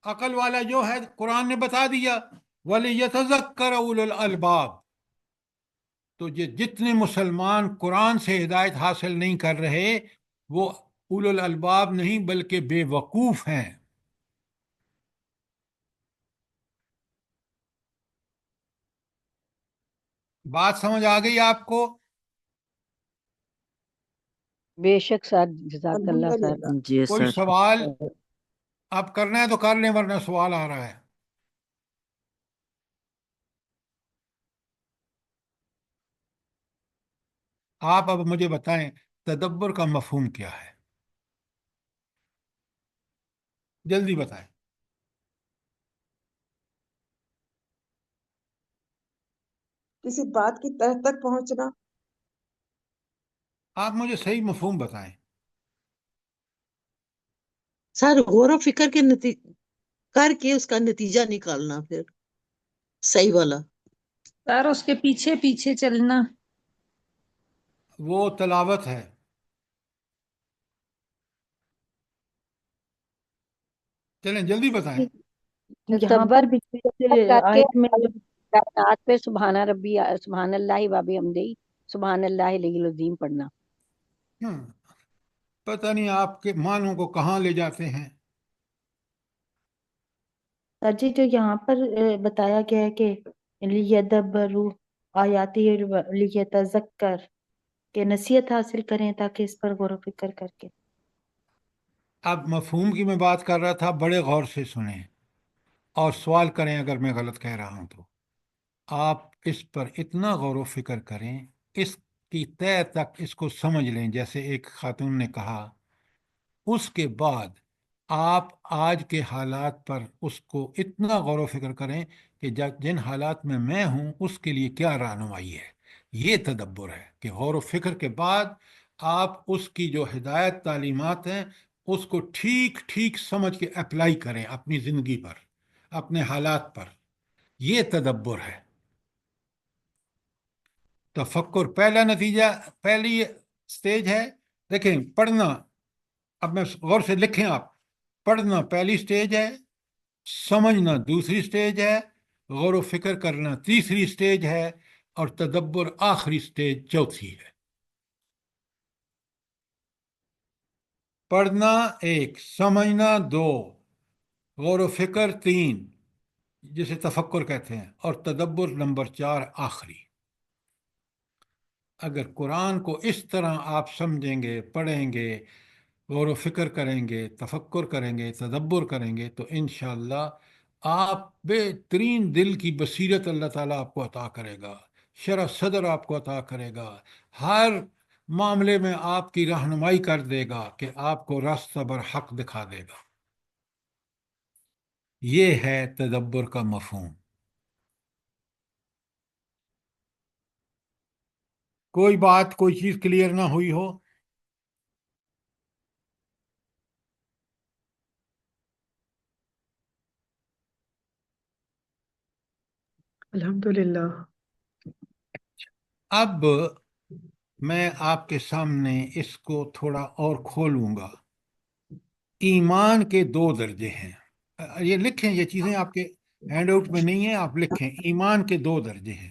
عقل والا جو ہے قرآن نے بتا دیا، وَلِيَتَذَكَّرَ أُولُو الْأَلْبَابِ۔ تو یہ جتنے مسلمان قرآن سے ہدایت حاصل نہیں کر رہے وہ اولو الالباب نہیں بلکہ بے وقوف ہیں۔ بات سمجھ آ گئی آپ کو؟ بے شک سر، جزاک اللہ سر۔ الحمدللہ۔ جی کوئی سر۔ سوال آپ کرنا ہے تو کر لیں ورنہ سوال آ رہا ہے۔ آپ اب مجھے بتائیں تدبر کا مفہوم کیا ہے؟ جلدی بتائیں۔ کسی بات کی تہ تک پہنچنا۔ آپ مجھے صحیح مفہوم بتائیں۔ سر غور و فکر کے کر کے اس کا نتیجہ نکالنا پھر صحیح والا۔ سر اس کے پیچھے پیچھے چلنا۔ وہ تلاوت ہے۔ چلیں جلدی بتائیں۔ یہاں تصور پر بھی کر کے آیت میں جب کائنات پہ سبحان ربی، سبحان اللہ و بحمدہ، سبحان اللہ العلی العظیم پڑھنا۔ پتہ نہیں آپ کے معنوں کو کہاں لے جاتے ہیں۔ سر جی جو یہاں پر بتایا گیا ہے کہ لیدبروا آیاتہ لیتذکر، کہ نصیحت حاصل کریں تاکہ اس پر غور و فکر کر کے۔ اب مفہوم کی میں بات کر رہا تھا، بڑے غور سے سنیں اور سوال کریں اگر میں غلط کہہ رہا ہوں تو۔ آپ اس پر اتنا غور و فکر کریں، اس کی تہ تک اس کو سمجھ لیں، جیسے ایک خاتون نے کہا۔ اس کے بعد آپ آج کے حالات پر اس کو اتنا غور و فکر کریں کہ جن حالات میں ہوں اس کے لیے کیا رہنمائی ہے۔ یہ تدبر ہے کہ غور و فکر کے بعد آپ اس کی جو ہدایت تعلیمات ہیں اس کو ٹھیک ٹھیک سمجھ کے اپلائی کریں اپنی زندگی پر، اپنے حالات پر۔ یہ تدبر ہے۔ تفکر پہلا نتیجہ، پہلی سٹیج ہے۔ دیکھیں پڑھنا، اب میں غور سے لکھیں آپ، پڑھنا پہلی سٹیج ہے، سمجھنا دوسری سٹیج ہے، غور و فکر کرنا تیسری سٹیج ہے، اور تدبر آخری سٹیج چوتھی ہے۔ پڑھنا ایک، سمجھنا دو، غور و فکر تین جسے تفکر کہتے ہیں، اور تدبر نمبر چار آخری۔ اگر قرآن کو اس طرح آپ سمجھیں گے، پڑھیں گے، غور و فکر کریں گے، تفکر کریں گے، تدبر کریں گے تو انشاءاللہ آپ بہترین دل کی بصیرت اللہ تعالیٰ آپ کو عطا کرے گا، شرح صدر آپ کو عطا کرے گا، ہر معاملے میں آپ کی رہنمائی کر دے گا کہ آپ کو راستہ برحق دکھا دے گا۔ یہ ہے تدبر کا مفہوم۔ کوئی بات، کوئی چیز کلیئر نہ ہوئی ہو؟ الحمدللہ۔ اب میں آپ کے سامنے اس کو تھوڑا اور کھولوں گا۔ ایمان کے دو درجے ہیں، یہ لکھیں، یہ چیزیں آپ کے ہینڈ آؤٹ میں نہیں ہیں، آپ لکھیں ایمان کے دو درجے ہیں۔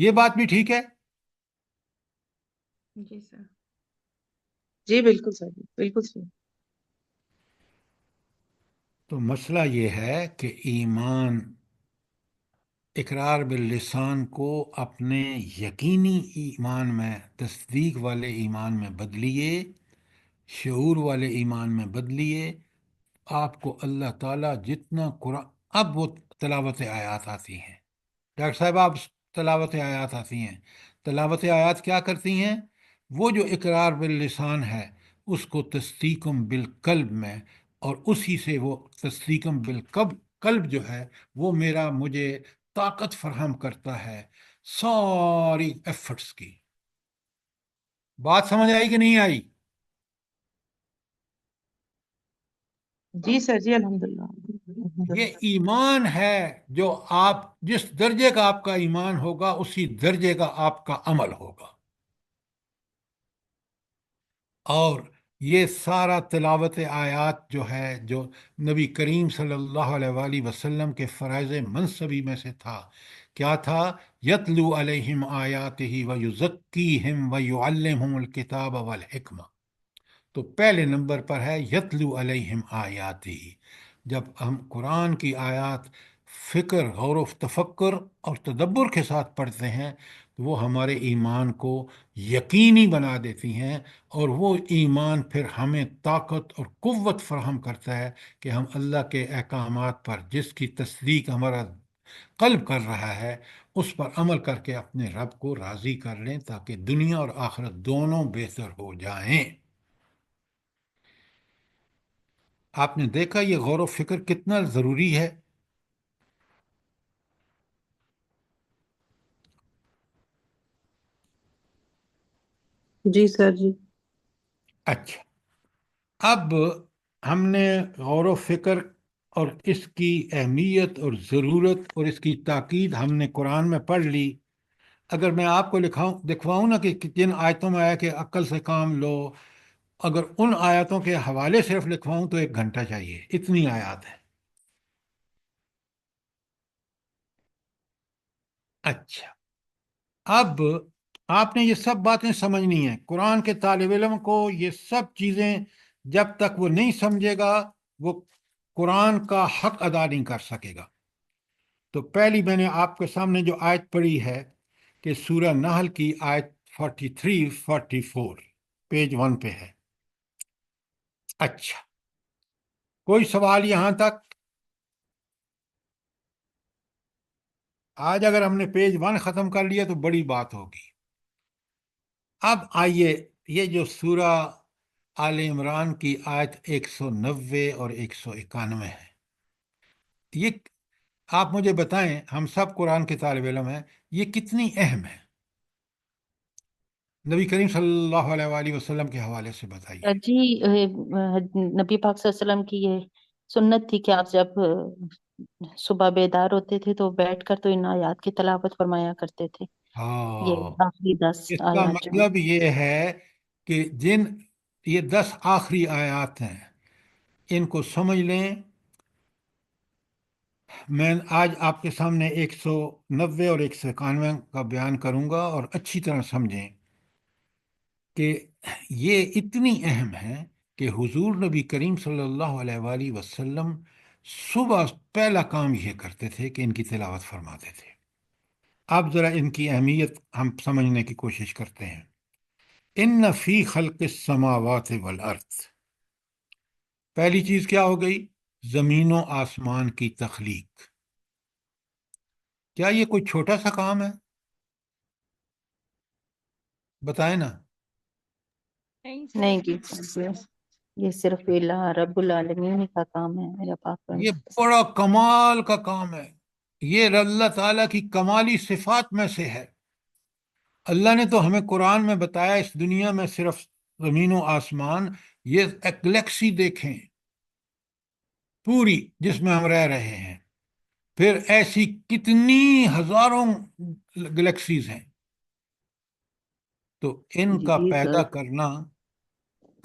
یہ بات بھی ٹھیک ہے؟ جی سر، جی بالکل سر، بالکل صحیح۔ تو مسئلہ یہ ہے کہ ایمان، اقرار باللسان کو اپنے یقینی ایمان میں، تصدیق والے ایمان میں بدلیے، شعور والے ایمان میں بدلیے۔ آپ کو اللہ تعالیٰ جتنا قرآن، اب وہ تلاوت آیات آتی ہیں ڈاکٹر صاحب، آپ تلاوت آیات آتی ہیں، تلاوت آیات کیا کرتی ہیں؟ وہ جو اقرار باللسان ہے اس کو تصدیقم بالقلب میں، اور اسی سے وہ تصدیقم بالقلب، قلب جو ہے وہ مجھے طاقت فراہم کرتا ہے ساری ایفرٹس کی۔ بات سمجھ آئی کہ نہیں آئی؟ جی سر، جی الحمدللہ الحمدللہ۔ یہ ایمان ہے، جو آپ جس درجے کا آپ کا ایمان ہوگا اسی درجے کا آپ کا عمل ہوگا۔ اور یہ سارا تلاوت آیات جو ہے، جو نبی کریم صلی اللہ علیہ وآلہ وسلم کے فرائض منصبی میں سے تھا، کیا تھا؟ یتلو علیہم آیاتہ ویزکیہم ویعلمہم الکتاب والحکمہ۔ تو پہلے نمبر پر ہے یتلو علیہم آیاتی۔ جب ہم قرآن کی آیات فکر، غور و تفکر اور تدبر کے ساتھ پڑھتے ہیں تو وہ ہمارے ایمان کو یقینی بنا دیتی ہیں، اور وہ ایمان پھر ہمیں طاقت اور قوت فراہم کرتا ہے کہ ہم اللہ کے احکامات پر، جس کی تصدیق ہمارا قلب کر رہا ہے، اس پر عمل کر کے اپنے رب کو راضی کر لیں، تاکہ دنیا اور آخرت دونوں بہتر ہو جائیں۔ آپ نے دیکھا یہ غور و فکر کتنا ضروری ہے؟ جی سر، جی اچھا، اب ہم نے غور و فکر اور اس کی اہمیت اور ضرورت اور اس کی تاکید ہم نے قرآن میں پڑھ لی۔ اگر میں آپ کو دکھواؤں نا کہ جن آیتوں میں آیا کہ عقل سے کام لو، اگر ان آیاتوں کے حوالے صرف لکھواؤں تو 1 گھنٹہ چاہیے، اتنی آیات ہیں۔ اچھا، اب آپ نے یہ سب باتیں سمجھنی ہیں۔ قرآن کے طالب علم کو یہ سب چیزیں جب تک وہ نہیں سمجھے گا، وہ قرآن کا حق ادا نہیں کر سکے گا۔ تو پہلی میں نے آپ کے سامنے جو آیت پڑھی ہے کہ سورہ نحل کی آیت 43-44 پیج 1 پہ ہے۔ اچھا، کوئی سوال یہاں تک؟ آج اگر ہم نے پیج 1 ختم کر لیا تو بڑی بات ہوگی۔ اب آئیے، یہ جو سورہ آل عمران کی آیت 190 اور 191 ہے، یہ آپ مجھے بتائیں، ہم سب قرآن کے طالب علم ہیں، یہ کتنی اہم ہے؟ نبی کریم صلی اللہ علیہ وآلہ وسلم کے حوالے سے بتائیے۔ جی نبی پاک صلی اللہ علیہ وسلم کی یہ سنت تھی کہ آپ جب صبح بیدار ہوتے تھے تو بیٹھ کر تو ان آیات کی تلاوت فرمایا کرتے تھے، یہ ہاں، آخری 10 اس کا آیات جو ہیں۔ مطلب یہ ہے کہ یہ 10 آخری آیات ہیں، ان کو سمجھ لیں۔ میں آج آپ کے سامنے 190 اور 191 کا بیان کروں گا، اور اچھی طرح سمجھیں کہ یہ اتنی اہم ہے کہ حضور نبی کریم صلی اللہ علیہ وآلہ وسلم صبح پہلا کام یہ کرتے تھے کہ ان کی تلاوت فرماتے تھے۔ اب ذرا ان کی اہمیت ہم سمجھنے کی کوشش کرتے ہیں۔ ان فی خلق السماوات والارض، پہلی چیز کیا ہو گئی؟ زمین و آسمان کی تخلیق۔ کیا یہ کوئی چھوٹا سا کام ہے؟ بتائیں نا۔ نہیں جی یہ صرف اللہ رب العالمین کا کام ہے، میرا پاک یہ پرندہ۔ بڑا کمال کا کام ہے، یہ اللہ تعالیٰ کی کمالی صفات میں سے ہے۔ اللہ نے تو ہمیں قرآن میں بتایا اس دنیا میں صرف زمین و آسمان، یہ ایک گلیکسی دیکھیں پوری جس میں ہم رہ رہے ہیں، پھر ایسی کتنی ہزاروں گلیکسیز ہیں، تو ان کا جی پیدا سر، کرنا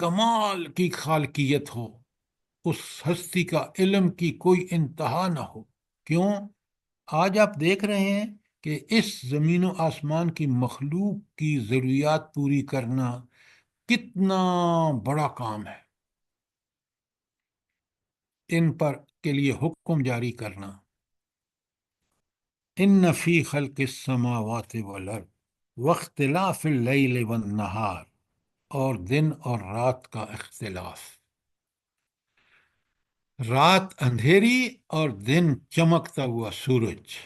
کمال کی خالقیت ہو، اس ہستی کا علم کی کوئی انتہا نہ ہو۔ کیوں؟ آج آپ دیکھ رہے ہیں کہ اس زمین و آسمان کی مخلوق کی ضروریات پوری کرنا کتنا بڑا کام ہے، ان پر کے لیے حکم جاری کرنا۔ ان فی خلق السماوات والارض واختلاف اللیل والنہار، اور دن اور رات کا اختلاف، رات اندھیری اور دن چمکتا ہوا سورج۔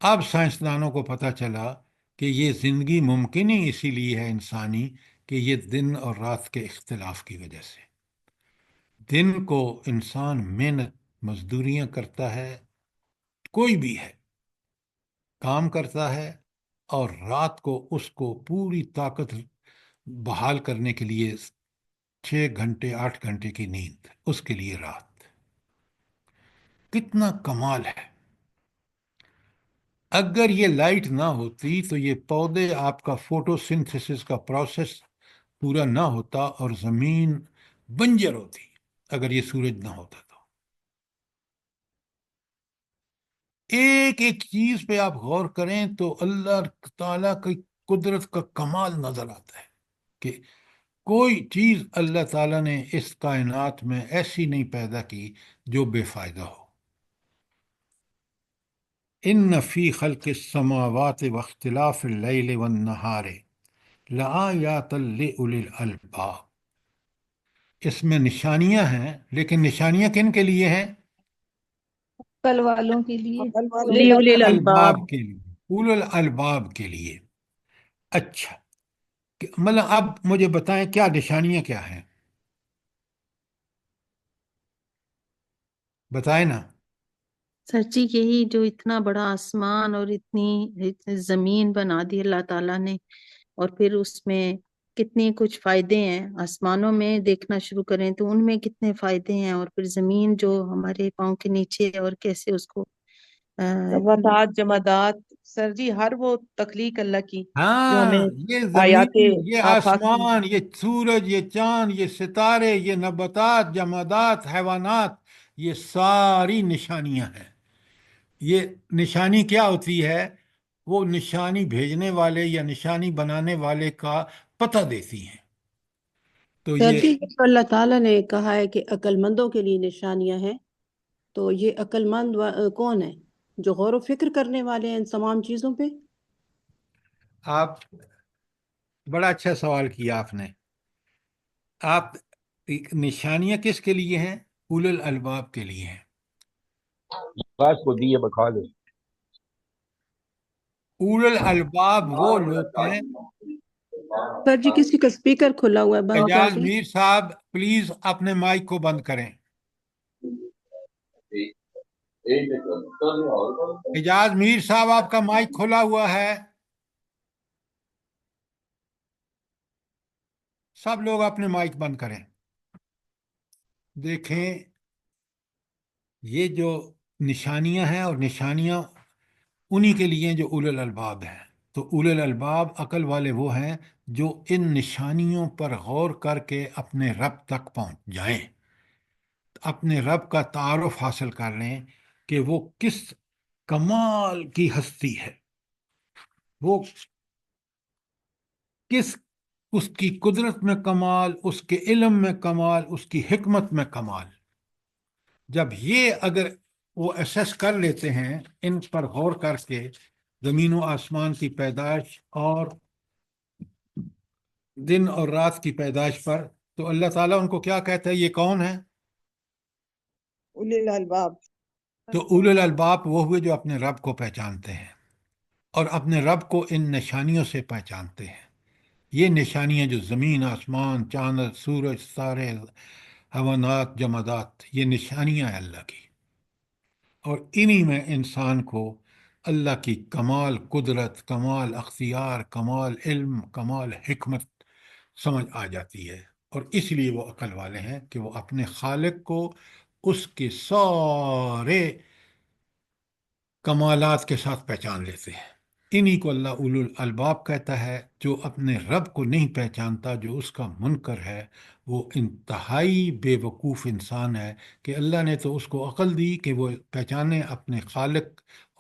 اب سائنسدانوں کو پتہ چلا کہ یہ زندگی ممکن ہی اسی لیے ہے انسانی، کہ یہ دن اور رات کے اختلاف کی وجہ سے۔ دن کو انسان محنت مزدوریاں کرتا ہے، کوئی بھی ہے کام کرتا ہے، اور رات کو اس کو پوری طاقت بحال کرنے کے لیے 6 گھنٹے 8 گھنٹے کی نیند، اس کے لیے رات۔ کتنا کمال ہے! اگر یہ لائٹ نہ ہوتی تو یہ پودے، آپ کا فوٹو سنتھسس کا پروسیس پورا نہ ہوتا اور زمین بنجر ہوتی اگر یہ سورج نہ ہوتا تو۔ ایک ایک چیز پہ آپ غور کریں تو اللہ تعالیٰ کی قدرت کا کمال نظر آتا ہے کہ کوئی چیز اللہ تعالیٰ نے اس کائنات میں ایسی نہیں پیدا کی جو بے فائدہ ہو۔ ان فی خلق السماوات واختلاف اللیل والنہار لآیات لأولی الالباب، اس میں نشانیاں ہیں، لیکن نشانیاں کن کے لیے ہیں؟ کل والوں کے لیے، اولی اولی الالباب۔ الباب کے لیے، اول الالباب کے لیے۔ اچھا، مطلب اب مجھے بتائیں کیا نشانیاں کیا ہیں؟ بتائیں نا۔ سر جی یہی جو اتنا بڑا آسمان اور اتنی زمین بنا دی اللہ تعالیٰ نے، اور پھر اس میں کتنے کچھ فائدے ہیں۔ آسمانوں میں دیکھنا شروع کریں تو ان میں کتنے فائدے ہیں، اور پھر زمین جو ہمارے پاؤں کے نیچے ہے اور کیسے اس کو نباتات، جمادات، سر جی ہر وہ تخلیق اللہ کی جو ہاں، ہمیں یہ آیات زمین، یہ آفاقی۔ آسمان، یہ سورج، یہ چاند، یہ ستارے، یہ نباتات، جمادات، حیوانات، یہ ساری نشانیاں ہیں۔ یہ نشانی کیا ہوتی ہے؟ وہ نشانی بھیجنے والے یا نشانی بنانے والے کا پتہ دیتی ہیں۔ تو سر یہ جی جب اللہ تعالیٰ نے کہا ہے کہ عقل مندوں کے لیے نشانیاں ہیں، تو یہ عقل مند کون ہے؟ جو غور و فکر کرنے والے ہیں ان تمام چیزوں پہ۔ آپ، بڑا اچھا سوال کیا آپ نے۔ آپ، نشانیاں کس کے لیے ہیں؟ اول الالباب کے لیے ہیں۔ خاص کو دیے بکھا دو۔ اول الالباب وہ لوگ ہیں۔ سر جی کسی کا اسپیکر کھلا ہوا ہے، بند کر اعجاز دیں۔ میر صاحب پلیز اپنے مائک کو بند کریں۔ اعجاز میر صاحب آپ کا مائک کھلا ہوا ہے، سب لوگ اپنے مائک بند کریں۔ دیکھیں، یہ جو نشانیاں ہیں، اور نشانیاں انہی کے لیے جو اول الالباب ہیں۔ تو اول الالباب عقل والے وہ ہیں جو ان نشانیوں پر غور کر کے اپنے رب تک پہنچ جائیں، اپنے رب کا تعارف حاصل کر لیں کہ وہ کس کمال کی ہستی ہے، وہ کس، اس کی قدرت میں کمال، اس کے علم میں کمال، اس کی حکمت میں کمال۔ جب یہ اگر وہ اسیس کر لیتے ہیں ان پر غور کر کے، زمین و آسمان کی پیدائش اور دن اور رات کی پیدائش پر، تو اللہ تعالیٰ ان کو کیا کہتا ہے؟ یہ کون ہے؟ اولی الالباب۔ تو اول الالباب وہ ہوئے جو اپنے رب کو پہچانتے ہیں، اور اپنے رب کو ان نشانیوں سے پہچانتے ہیں۔ یہ نشانیاں جو زمین، آسمان، چاند، سورج، ستارے، حیوانات، جمادات، یہ نشانیاں ہیں اللہ کی، اور انہی میں انسان کو اللہ کی کمال قدرت، کمال اختیار، کمال علم، کمال حکمت سمجھ آ جاتی ہے، اور اس لیے وہ عقل والے ہیں کہ وہ اپنے خالق کو اس کے سارے کمالات کے ساتھ پہچان لیتے ہیں۔ انہی کو اللہ اولو الالباب کہتا ہے۔ جو اپنے رب کو نہیں پہچانتا، جو اس کا منکر ہے، وہ انتہائی بے وقوف انسان ہے کہ اللہ نے تو اس کو عقل دی کہ وہ پہچانے اپنے خالق،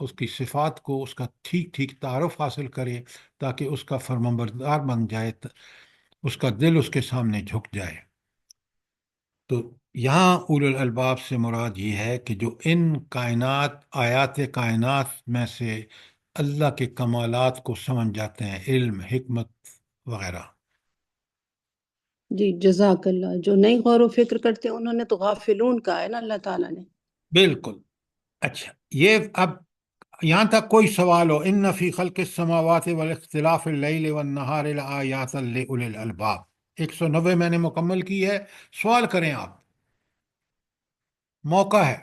اس کی صفات کو، اس کا ٹھیک ٹھیک تعارف حاصل کرے تاکہ اس کا فرمانبردار بن جائے، اس کا دل اس کے سامنے جھک جائے۔ تو یہاں اولو الالباب سے مراد یہ ہے کہ جو ان کائنات، آیات کائنات میں سے اللہ کے کمالات کو سمجھ جاتے ہیں، علم، حکمت وغیرہ۔ جی جزاک اللہ۔ جو نہیں غور و فکر کرتے انہوں نے تو غافلون کہا ہے نا اللہ تعالیٰ نے۔ بالکل۔ اچھا، یہ اب یہاں تک کوئی سوال ہو؟ ان فی خلق السماوات والاختلاف اللیل والنہار لآیات لأولی الالباب۔ 190 میں نے مکمل کی ہے، سوال کریں آپ، موقع ہے۔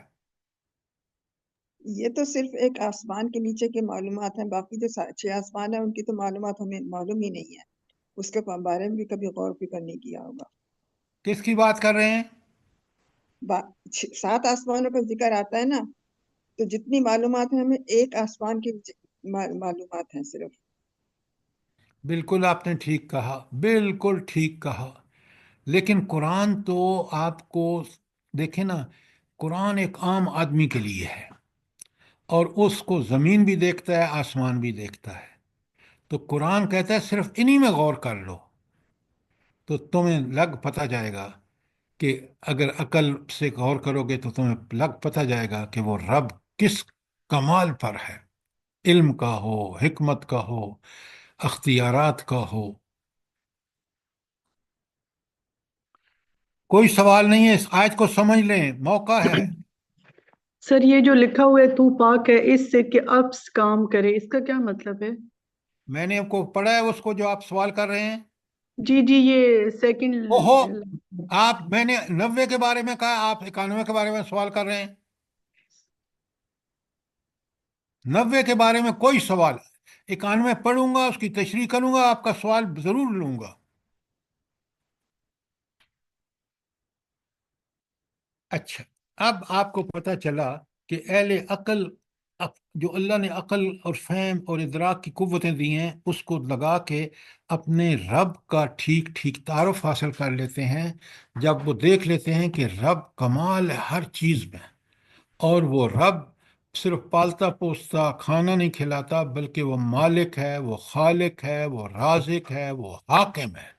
یہ تو صرف ایک آسمان کے نیچے کی معلومات ہیں، باقی جو 6 آسمان ہیں ان کی تو معلومات ہمیں معلوم ہی نہیں ہے، اس کے بارے میں بھی کبھی غور و فکر نہیں کیا ہوگا۔ کس کی بات کر رہے ہیں؟ 7 آسمانوں کا ذکر آتا ہے نا، تو جتنی معلومات ہیں ہمیں ایک آسمان کی معلومات ہیں صرف۔ بالکل آپ نے ٹھیک کہا، بالکل ٹھیک کہا۔ لیکن قرآن تو آپ کو دیکھیں نا، قرآن ایک عام آدمی کے لیے ہے، اور اس کو زمین بھی دیکھتا ہے، آسمان بھی دیکھتا ہے۔ تو قرآن کہتا ہے صرف انہی میں غور کر لو، تو تمہیں لگ پتہ جائے گا کہ اگر عقل سے غور کرو گے تو تمہیں لگ پتہ جائے گا کہ وہ رب کس کمال پر ہے، علم کا ہو، حکمت کا ہو، اختیارات کا ہو۔ کوئی سوال نہیں ہے، اس آیت کو سمجھ لیں، موقع ہے۔ سر یہ جو لکھا ہوا ہے تو پاک ہے اس سے کہ اب کام کرے، اس کا کیا مطلب ہے؟ میں نے آپ کو پڑھا ہے اس کو جو آپ سوال کر رہے ہیں۔ جی جی، یہ سیکنڈ۔ اوہو، میں نے 90 کے بارے میں کہا، آپ 91 کے بارے میں سوال کر رہے ہیں۔ 90 کے بارے میں کوئی سوال، 91 پڑھوں گا، اس کی تشریح کروں گا، آپ کا سوال ضرور لوں گا۔ اچھا، اب آپ کو پتہ چلا کہ اہل عقل، جو اللہ نے عقل اور فہم اور ادراک کی قوتیں دی ہیں، اس کو لگا کے اپنے رب کا ٹھیک ٹھیک تعارف حاصل کر لیتے ہیں جب وہ دیکھ لیتے ہیں کہ رب کمال ہے ہر چیز میں، اور وہ رب صرف پالتا پوستا کھانا نہیں کھلاتا، بلکہ وہ مالک ہے، وہ خالق ہے، وہ رازق ہے، وہ حاکم ہے۔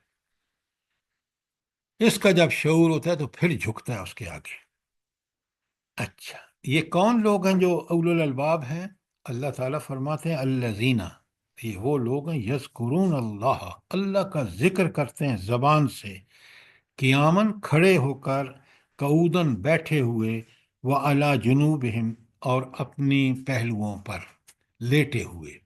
اس کا جب شعور ہوتا ہے تو پھر جھکتا ہے اس کے آگے۔ اچھا، یہ کون لوگ ہیں جو اولو الالباب ہیں؟ اللہ تعالیٰ فرماتے ہیں الذین، یہ وہ لوگ ہیں یذکرون اللہ، اللہ کا ذکر کرتے ہیں زبان سے، قیاماً کھڑے ہو کر، قعوداً بیٹھے ہوئے، وعلی جنوبہم اور اپنی پہلوؤں پر لیٹے ہوئے۔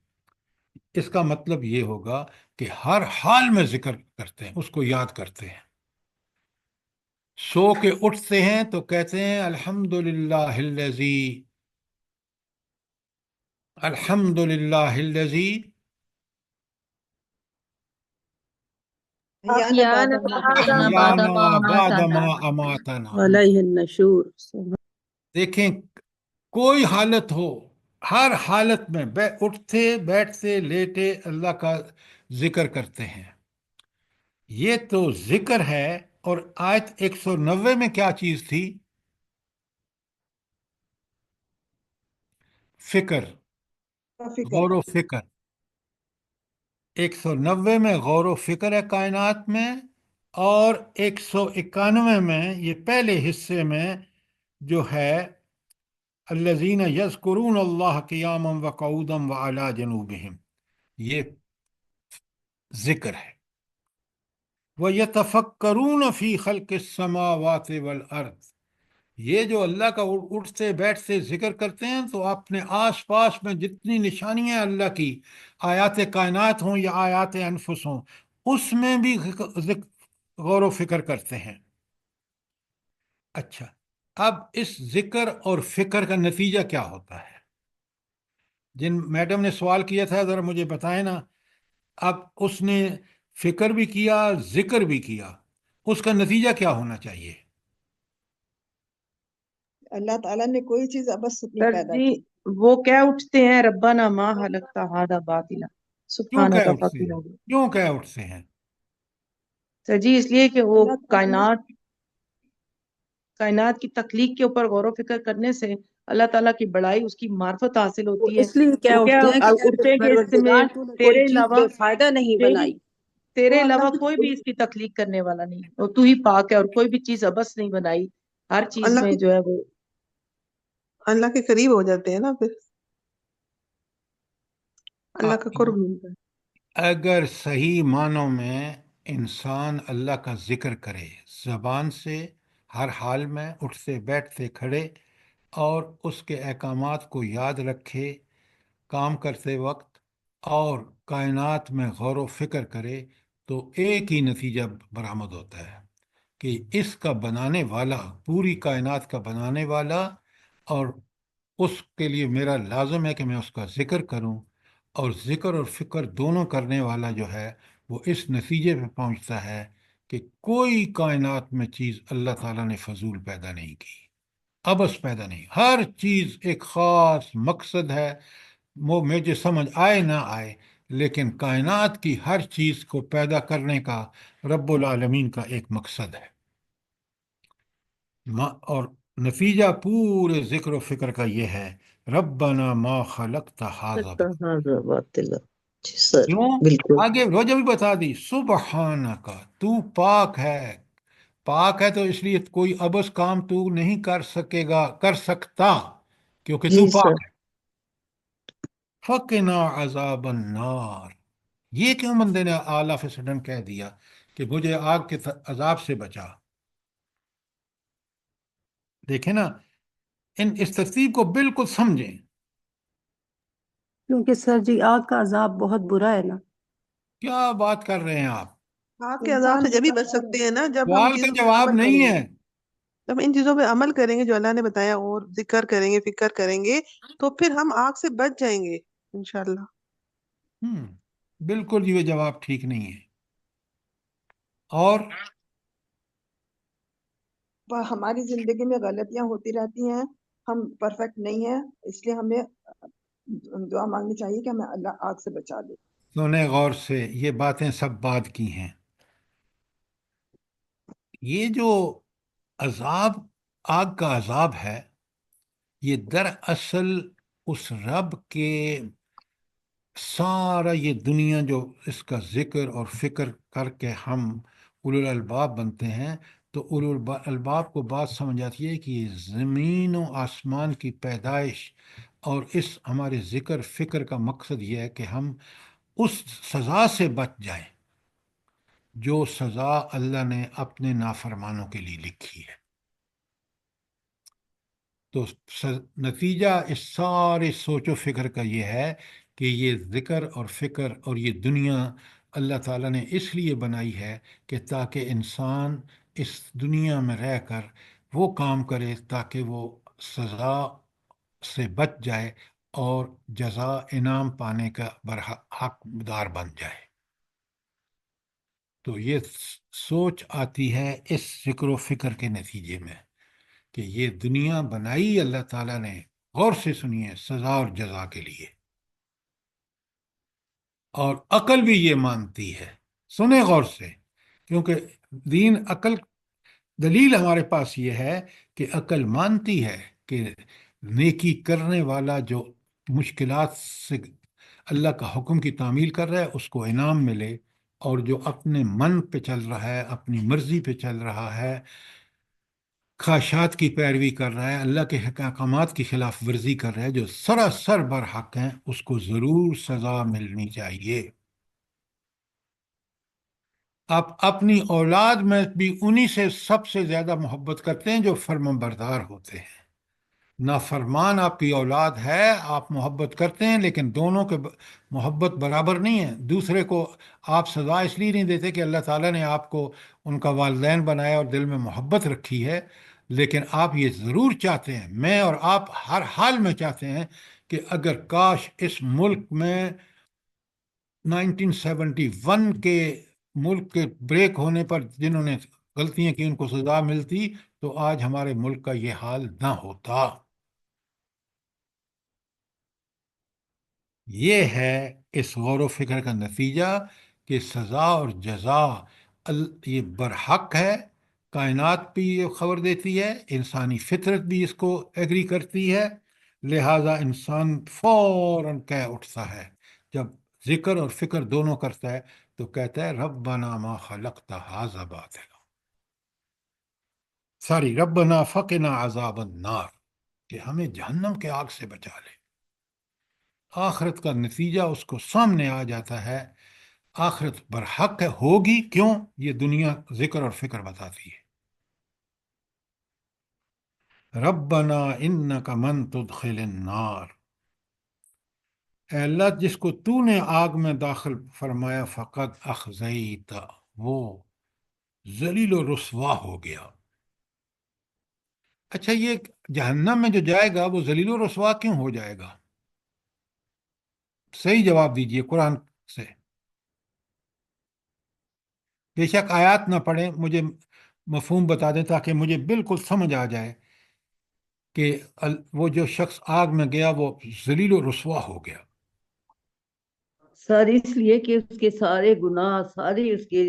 اس کا مطلب یہ ہوگا کہ ہر حال میں ذکر کرتے ہیں، اس کو یاد کرتے ہیں۔ سو کے اٹھتے ہیں تو کہتے ہیں الحمدللہ الذی، الحمدللہ الذی احیانا بعد ما احیانا بعد بعد ما ما اماتنا۔ علیہ النشور۔ دیکھیں، کوئی حالت ہو، ہر حالت میں اٹھتے بیٹھتے لیٹے اللہ کا ذکر کرتے ہیں۔ یہ تو ذکر ہے۔ اور آیت 190 میں کیا چیز تھی؟ فکر، غور و فکر۔ 190 میں غور و فکر ہے کائنات میں، اور 191 میں یہ پہلے حصے میں جو ہے الذین یذکرون اللہ قیاما وقعودا وعلی جنوبہم، یہ ذکر ہے۔ وَيَتَفَكَّرُونَ فِي خَلْقِ السَّمَاوَاتِ وَالْأَرْضِ، یہ جو اللہ کا اٹھتے بیٹھتے ذکر کرتے ہیں تو اپنے آس پاس میں جتنی نشانیاں اللہ کی، آیات کائنات ہوں یا آیات انفس ہوں، اس میں بھی غور و فکر کرتے ہیں۔ اچھا، اب اس ذکر اور فکر کا نتیجہ کیا ہوتا ہے؟ جن میڈم نے سوال کیا تھا ذرا مجھے بتائیں نا، اب اس نے فکر بھی کیا، ذکر بھی کیا، اس کا نتیجہ کیا ہونا چاہیے؟ اللہ تعالیٰ نے کوئی چیز ابس نہیں سر پیدا جی کی۔ وہ کہہ اٹھتے ہیں ربنا ما خلقت ھذا باطلا کیوں سبحانک کہہ اٹھتے فقنا۔ ہیں؟ کیوں کہہ اٹھتے ہیں؟ سر جی اس لیے کہ وہ اللہ تعالیٰ کائنات کی تخلیق کے اوپر غور و فکر کرنے سے اللہ تعالیٰ کی بڑائی، اس کی معرفت حاصل وہ ہوتی ہے۔ اس لیے کیا وہ کیا اٹھتے ہیں کہ اے اٹھتے ہیں کہ اس میں پروردگار تو نے کوئی تیرے چیز علاوہ بے فائدہ نہیں تیری بنائی۔ تیرے وہ علاوہ اللہ کوئی کی بھی اس کی تخلیق کرنے والا نہیں، اور تو ہی پاک ہے، اور کوئی بھی چیز ابس نہیں بنائی، ہر چیز اللہ میں کے جو ہے وہ اللہ کے قریب ہو جاتے ہیں نا، پھر اللہ کا قرب ملتا ہے۔ اگر صحیح معنوں میں انسان اللہ کا ذکر کرے زبان سے، ہر حال میں، اٹھتے بیٹھتے کھڑے، اور اس کے احکامات کو یاد رکھے کام کرتے وقت، اور کائنات میں غور و فکر کرے، تو ایک ہی نتیجہ برآمد ہوتا ہے کہ اس کا بنانے والا، پوری کائنات کا بنانے والا، اور اس کے لیے میرا لازم ہے کہ میں اس کا ذکر کروں، اور ذکر اور فکر دونوں کرنے والا جو ہے وہ اس نتیجے پہ پہنچتا ہے کہ کوئی کائنات میں چیز اللہ تعالیٰ نے فضول پیدا نہیں کی، ابس پیدا نہیں، ہر چیز ایک خاص مقصد ہے، وہ مجھے سمجھ آئے نہ آئے، لیکن کائنات کی ہر چیز کو پیدا کرنے کا رب العالمین کا ایک مقصد ہے۔ اور نتیجہ پورے ذکر و فکر کا یہ ہے، ربنا ما خلقت ھذا باطلا۔ ھذا باطلا۔ جی سر، کیوں؟ بالکل۔ آگے روجہ بھی بتا دی، سبحانک، تو پاک ہے، پاک ہے تو اس لیے کوئی ابس کام تو نہیں کر سکے گا، کر سکتا، کیونکہ جی تو سر۔ پاک ہے۔ فقنا عذاب النار، یہ کیوں بندے نے آل آف سڈن کہہ دیا کہ مجھے آگ کے عذاب سے بچا؟ دیکھیں نا، اس ترتیب کو بالکل سمجھیں۔ کیونکہ سر جی آگ کا عذاب بہت برا ہے نا۔ کیا بات کر رہے ہیں آپ؟ آگ کے عذاب انسان سے جب ہی بچ سکتے ہیں نا، جب ہم سوال کا چیزوں پہ جواب عمل کریں نہیں گے، ہے۔ جب ان چیزوں پہ عمل کریں گے جو اللہ نے بتایا، اور ذکر کریں گے، فکر کریں گے، تو پھر ہم آگ سے بچ جائیں گے انشاءاللہ۔ بالکل یہ جواب ٹھیک نہیں ہے۔ اور ہماری زندگی میں غلطیاں ہوتی رہتی ہیں، ہم پرفیکٹ نہیں ہیں، اس لیے ہمیں دعا مانگنی چاہیے کہ ہمیں اللہ آگ سے بچا دے۔ سنیں غور سے، یہ باتیں سب بعد کی ہیں۔ یہ جو عذاب، آگ کا عذاب ہے، یہ دراصل اس رب کے سارا یہ دنیا جو اس کا ذکر اور فکر کر کے ہم اولو الالباب بنتے ہیں، تو اولو الالباب کو بات سمجھ آتی ہے کہ یہ زمین و آسمان کی پیدائش اور اس ہمارے ذکر فکر کا مقصد یہ ہے کہ ہم اس سزا سے بچ جائیں جو سزا اللہ نے اپنے نافرمانوں کے لیے لکھی ہے۔ تو نتیجہ اس سارے سوچ و فکر کا یہ ہے کہ یہ ذکر اور فکر اور یہ دنیا اللہ تعالیٰ نے اس لیے بنائی ہے کہ تاکہ انسان اس دنیا میں رہ کر وہ کام کرے تاکہ وہ سزا سے بچ جائے اور جزا انعام پانے کا حقدار بن جائے۔ تو یہ سوچ آتی ہے اس فکر و فکر کے نتیجے میں کہ یہ دنیا بنائی اللہ تعالیٰ نے، غور سے سنیے، سزا اور جزا کے لیے، اور عقل بھی یہ مانتی ہے۔ سنیں غور سے، کیونکہ دین عقل، دلیل ہمارے پاس یہ ہے کہ عقل مانتی ہے کہ نیکی کرنے والا جو مشکلات سے اللہ کا حکم کی تعمیل کر رہا ہے اس کو انعام ملے، اور جو اپنے من پہ چل رہا ہے، اپنی مرضی پہ چل رہا ہے، خواہشات کی پیروی کر رہا ہے، اللہ کے احکامات کی خلاف ورزی کر رہا ہے، جو سراسر برحق ہیں، اس کو ضرور سزا ملنی چاہیے۔ آپ اپنی اولاد میں بھی انہی سے سب سے زیادہ محبت کرتے ہیں جو فرمانبردار ہوتے ہیں۔ نافرمان آپ کی اولاد ہے، آپ محبت کرتے ہیں، لیکن دونوں کے محبت برابر نہیں ہے۔ دوسرے کو آپ سزا اس لیے نہیں دیتے کہ اللہ تعالیٰ نے آپ کو ان کا والدین بنایا اور دل میں محبت رکھی ہے، لیکن آپ یہ ضرور چاہتے ہیں، میں اور آپ ہر حال میں چاہتے ہیں کہ اگر کاش اس ملک میں 1971 کے ملک کے بریک ہونے پر جنہوں نے غلطیاں کی ان کو سزا ملتی، تو آج ہمارے ملک کا یہ حال نہ ہوتا۔ یہ ہے اس غور و فکر کا نتیجہ کہ سزا اور جزا یہ برحق ہے. کائنات بھی یہ خبر دیتی ہے، انسانی فطرت بھی اس کو ایگری کرتی ہے. لہذا انسان فوراً کہہ اٹھتا ہے جب ذکر اور فکر دونوں کرتا ہے تو کہتا ہے ربنا ما خلقت ھذا باطلا، ربنا فقنا عذاب النار، کہ ہمیں جہنم کے آگ سے بچا لے. آخرت کا نتیجہ اس کو سامنے آ جاتا ہے. آخرت برحق ہوگی، کیوں؟ یہ دنیا ذکر اور فکر بتاتی ہے. ربنا انک من تدخل النار، اے اللہ جس کو تو نے آگ میں داخل فرمایا، فقط اخزیت، وہ ذلیل و رسوا ہو گیا. اچھا، یہ جہنم میں جو جائے گا وہ ذلیل و رسوا کیوں ہو جائے گا؟ صحیح جواب دیجئے قرآن سے. بے شک آیات نہ پڑھیں، مجھے مفہوم بتا دیں تاکہ مجھے بالکل سمجھ آ جائے کہ وہ جو شخص آگ میں گیا وہ ذلیل و رسوا ہو گیا. سر اس لیے کہ اس کے سارے گناہ، ساری اس کے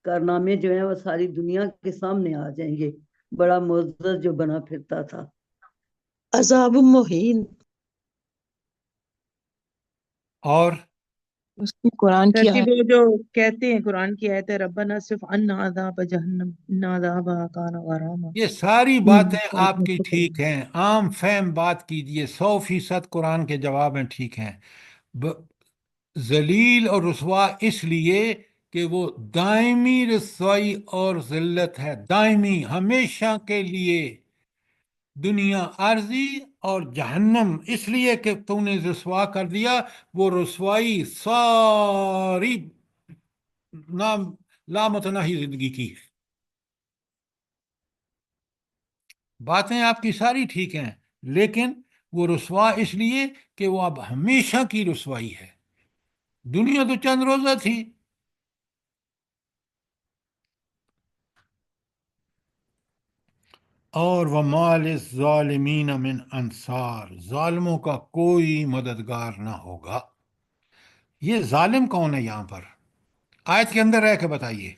کارنامے جو ہیں وہ ساری دنیا کے سامنے آ جائیں گے. بڑا معزز جو بنا پھرتا تھا. عذاب مہین. اور اس کی قرآن سر کی جی آیت وہ جو کہتے ہیں قرآن کی آیت ہے ربنا صرف ان عذاب جہنم ان عذابها کان غراما. یہ ساری باتیں آپ کی ٹھیک ہیں، عام فہم بات کیجئے، 100% قرآن کے جواب ہیں ٹھیک ہیں. ذلیل اور رسوا اس لیے کہ وہ دائمی رسوائی اور ذلت ہے، دائمی، ہمیشہ کے لیے. دنیا عارضی اور جہنم اس لیے کہ تو نے رسوا کر دیا، وہ رسوائی ساری لامتناہی زندگی کی ہے. باتیں آپ کی ساری ٹھیک ہیں، لیکن وہ رسوا اس لیے کہ وہ اب ہمیشہ کی رسوائی ہے. دنیا تو چند روزہ تھی. اور وَمَا لِلظَّالِمِينَ مِنْ انصار، ظالموں کا کوئی مددگار نہ ہوگا. یہ ظالم کون ہے یہاں پر؟ آیت کے اندر رہ کے بتائیے.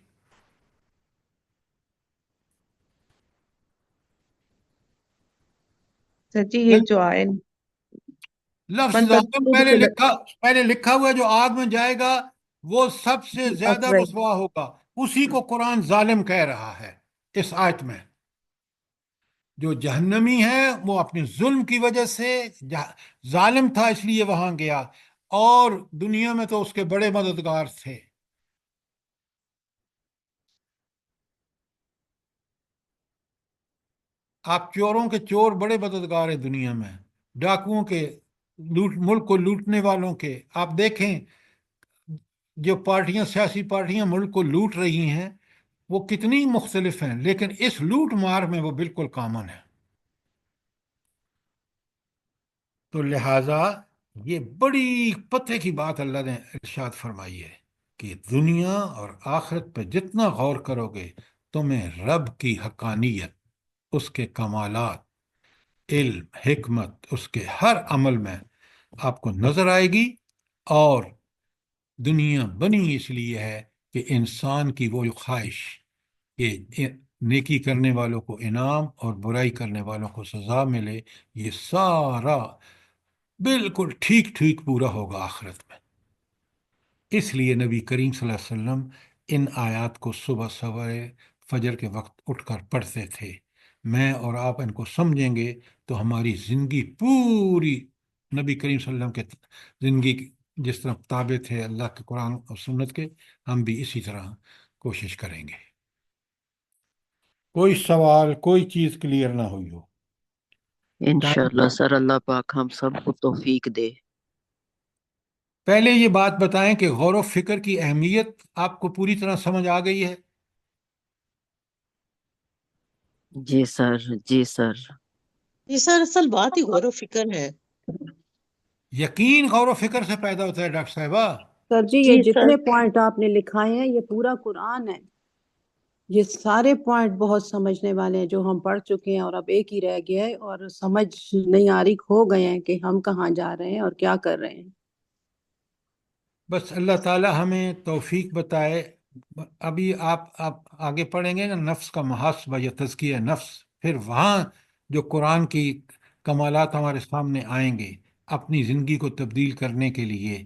سر جی یہ جو آئے لفظ من ظالم تدخل پہلے لکھا ہوا ہے، جو آگ میں جائے گا وہ سب سے زیادہ افضل. رسوا ہوگا. اسی کو قرآن ظالم کہہ رہا ہے اس آیت میں. جو جہنمی ہے وہ اپنے ظلم کی وجہ سے ظالم تھا، اس لیے وہاں گیا، اور دنیا میں تو اس کے بڑے مددگار تھے. آپ چوروں کے چور بڑے مددگار ہیں دنیا میں، ڈاکوؤں کے، ملک کو لوٹنے والوں کے. آپ دیکھیں جو پارٹیاں، سیاسی پارٹیاں ملک کو لوٹ رہی ہیں وہ کتنی مختلف ہیں، لیکن اس لوٹ مار میں وہ بالکل کامن ہے. تو لہٰذا یہ بڑی پتے کی بات اللہ نے ارشاد فرمائی ہے کہ دنیا اور آخرت پہ جتنا غور کرو گے تمہیں رب کی حقانیت، اس کے کمالات، علم، حکمت، اس کے ہر عمل میں آپ کو نظر آئے گی. اور دنیا بنی اس لیے ہے کہ انسان کی وہ خواہش کہ نیکی کرنے والوں کو انعام اور برائی کرنے والوں کو سزا ملے، یہ سارا بالکل ٹھیک ٹھیک پورا ہوگا آخرت میں. اس لیے نبی کریم صلی اللہ علیہ وسلم ان آیات کو صبح سویرے فجر کے وقت اٹھ کر پڑھتے تھے. میں اور آپ ان کو سمجھیں گے تو ہماری زندگی پوری نبی کریم صلی اللہ علیہ وسلم کے زندگی جس طرح تابع تھے اللہ کے قرآن اور سنت کے، ہم بھی اسی طرح کوشش کریں گے. کوئی سوال، کوئی چیز کلیئر نہ ہوئی ہو؟ انشاءاللہ سر اللہ پاک ہم سب کو توفیق دے. پہلے یہ بات بتائیں کہ غور و فکر کی اہمیت آپ کو پوری طرح سمجھ آ گئی ہے؟ جی سر، جی سر. یہ سر اصل بات ہی غور و فکر ہے. یقین غور و فکر سے پیدا ہوتا ہے ڈاکٹر صاحبہ. سر جی جی یہ سر. جتنے پوائنٹ آپ نے لکھائے ہیں یہ پورا قرآن ہے. یہ سارے پوائنٹ بہت سمجھنے والے ہیں جو ہم پڑھ چکے ہیں، اور اب ایک ہی رہ گیا ہے اور سمجھ نہیں آ رہی، کھو گئے ہیں کہ ہم کہاں جا رہے ہیں اور کیا کر رہے ہیں. بس اللہ تعالی ہمیں توفیق بتائے. ابھی آپ آگے پڑھیں گے نا نفس کا محاسبہ یا تزکیہ نفس، پھر وہاں جو قرآن کی کمالات ہمارے سامنے آئیں گے اپنی زندگی کو تبدیل کرنے کے لیے.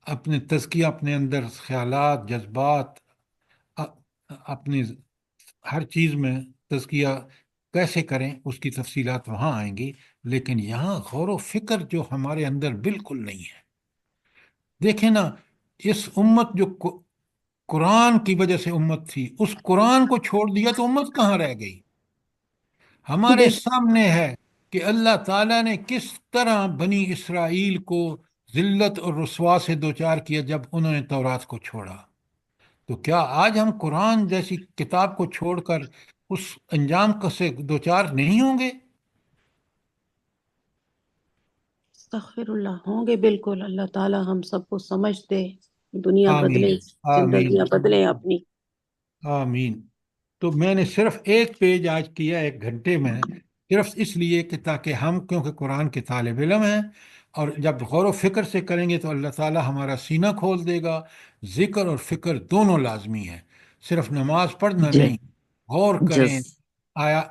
اپنے تزکیہ، اپنے اندر خیالات، جذبات، اپنی ہر چیز میں تزکیہ کیسے کریں اس کی تفصیلات وہاں آئیں گی. لیکن یہاں غور و فکر جو ہمارے اندر بالکل نہیں ہے. دیکھیں نا، اس امت جو قرآن کی وجہ سے امت تھی، اس قرآن کو چھوڑ دیا تو امت کہاں رہ گئی؟ ہمارے سامنے ہے کہ اللہ تعالیٰ نے کس طرح بنی اسرائیل کو ذلت اور رسوا سے دوچار کیا جب انہوں نے تورات کو چھوڑا. تو کیا آج ہم قرآن جیسی کتاب کو چھوڑ کر اس انجام سے دوچار نہیں ہوں گے؟ استغفر اللہ، ہوں گے بالکل. اللہ تعالیٰ ہم سب کو سمجھ دے، دنیا آمین بدلے، آمین زندگیاں بدلیں اپنی. آمین. تو میں نے صرف ایک پیج آج کیا 1 گھنٹے میں، صرف اس لیے کہ تاکہ ہم، کیونکہ قرآن کے طالب علم ہیں، اور جب غور و فکر سے کریں گے تو اللہ تعالیٰ ہمارا سینہ کھول دے گا. ذکر اور فکر دونوں لازمی ہے، صرف نماز پڑھنا جی نہیں. غور کریں. جس آیا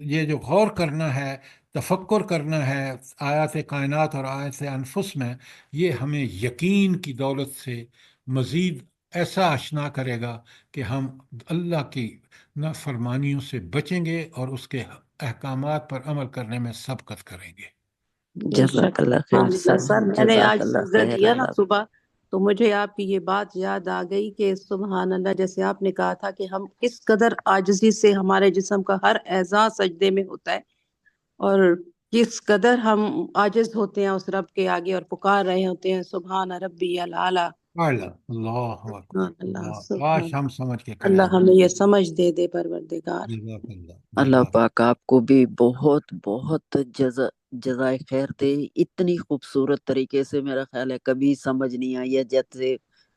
یہ جو غور کرنا ہے، تفکر کرنا ہے آیات کائنات اور آیات انفس میں، یہ ہمیں یقین کی دولت سے مزید ایسا آشنا کرے گا کہ ہم اللہ کی نافرمانیوں سے بچیں گے اور اس کے احکامات پر عمل کرنے میں سبقت کریں گے. بے جزاک شک. اللہ خیر الحمدللہ سر، سر، میں نے جزاک آج اللہ سجدہ خیر. کیا نا اللہ صبح، تو مجھے آپ کی یہ بات یاد آ گئی کہ سبحان اللہ، جیسے آپ نے کہا تھا کہ ہم کس قدر عاجزی سے ہمارے جسم کا ہر اعضاء سجدے میں ہوتا ہے، اور کس قدر ہم عاجز ہوتے ہیں اس رب کے آگے اور پکار رہے ہوتے ہیں سبحان ربی العالی. اعلیٰ. اللہ اکبر. سبحان اللہ، اللہ سبحان کاش ہم سمجھ کے کریں. اللہ، ہمیں یہ سمجھ دے دے پروردگار. جزاک اللہ اللہ جزاک. پاک آپ کو بھی بہت بہت جزائے خیر دے. اتنی خوبصورت طریقے سے میرا خیال ہے کبھی سمجھ نہیں آئی ہے. جیسے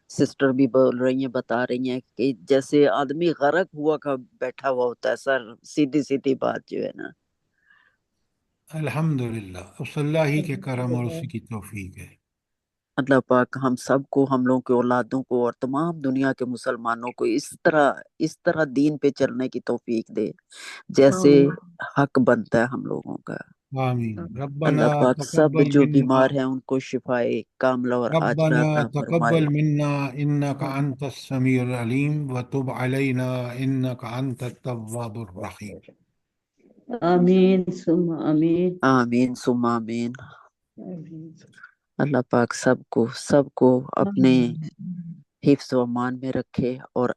سسٹر بھی بول رہی ہیں، بتا رہی ہیں کہ جیسے آدمی غرق ہوا کا بیٹھا ہوا ہوتا ہے سر. سیدھی سیدھی بات جو ہے نا. الحمدللہ، اس اللہ ہی کے کرم اور اسی کی توفیق ہے. اللہ پاک ہم سب کو، ہم لوگوں کے اولادوں کو اور تمام دنیا کے مسلمانوں کو اس طرح دین پہ چلنے کی توفیق دے جیسے آمین. حق بنتا ہے ہم لوگوں کا. آمین. ربنا اللہ پاک سب تقبل جو منا بیمار ہیں ان کو شفائے کاملہ اور عاجلہ ربنا عطا فرمائے. تقبل منا انك انت السميع العليم وتب علينا انك انت التواب الرحيم. آمین ثم آمین. آمین ثم آمین. اللہ پاک سب کو اپنے حفظ و امان میں رکھے اور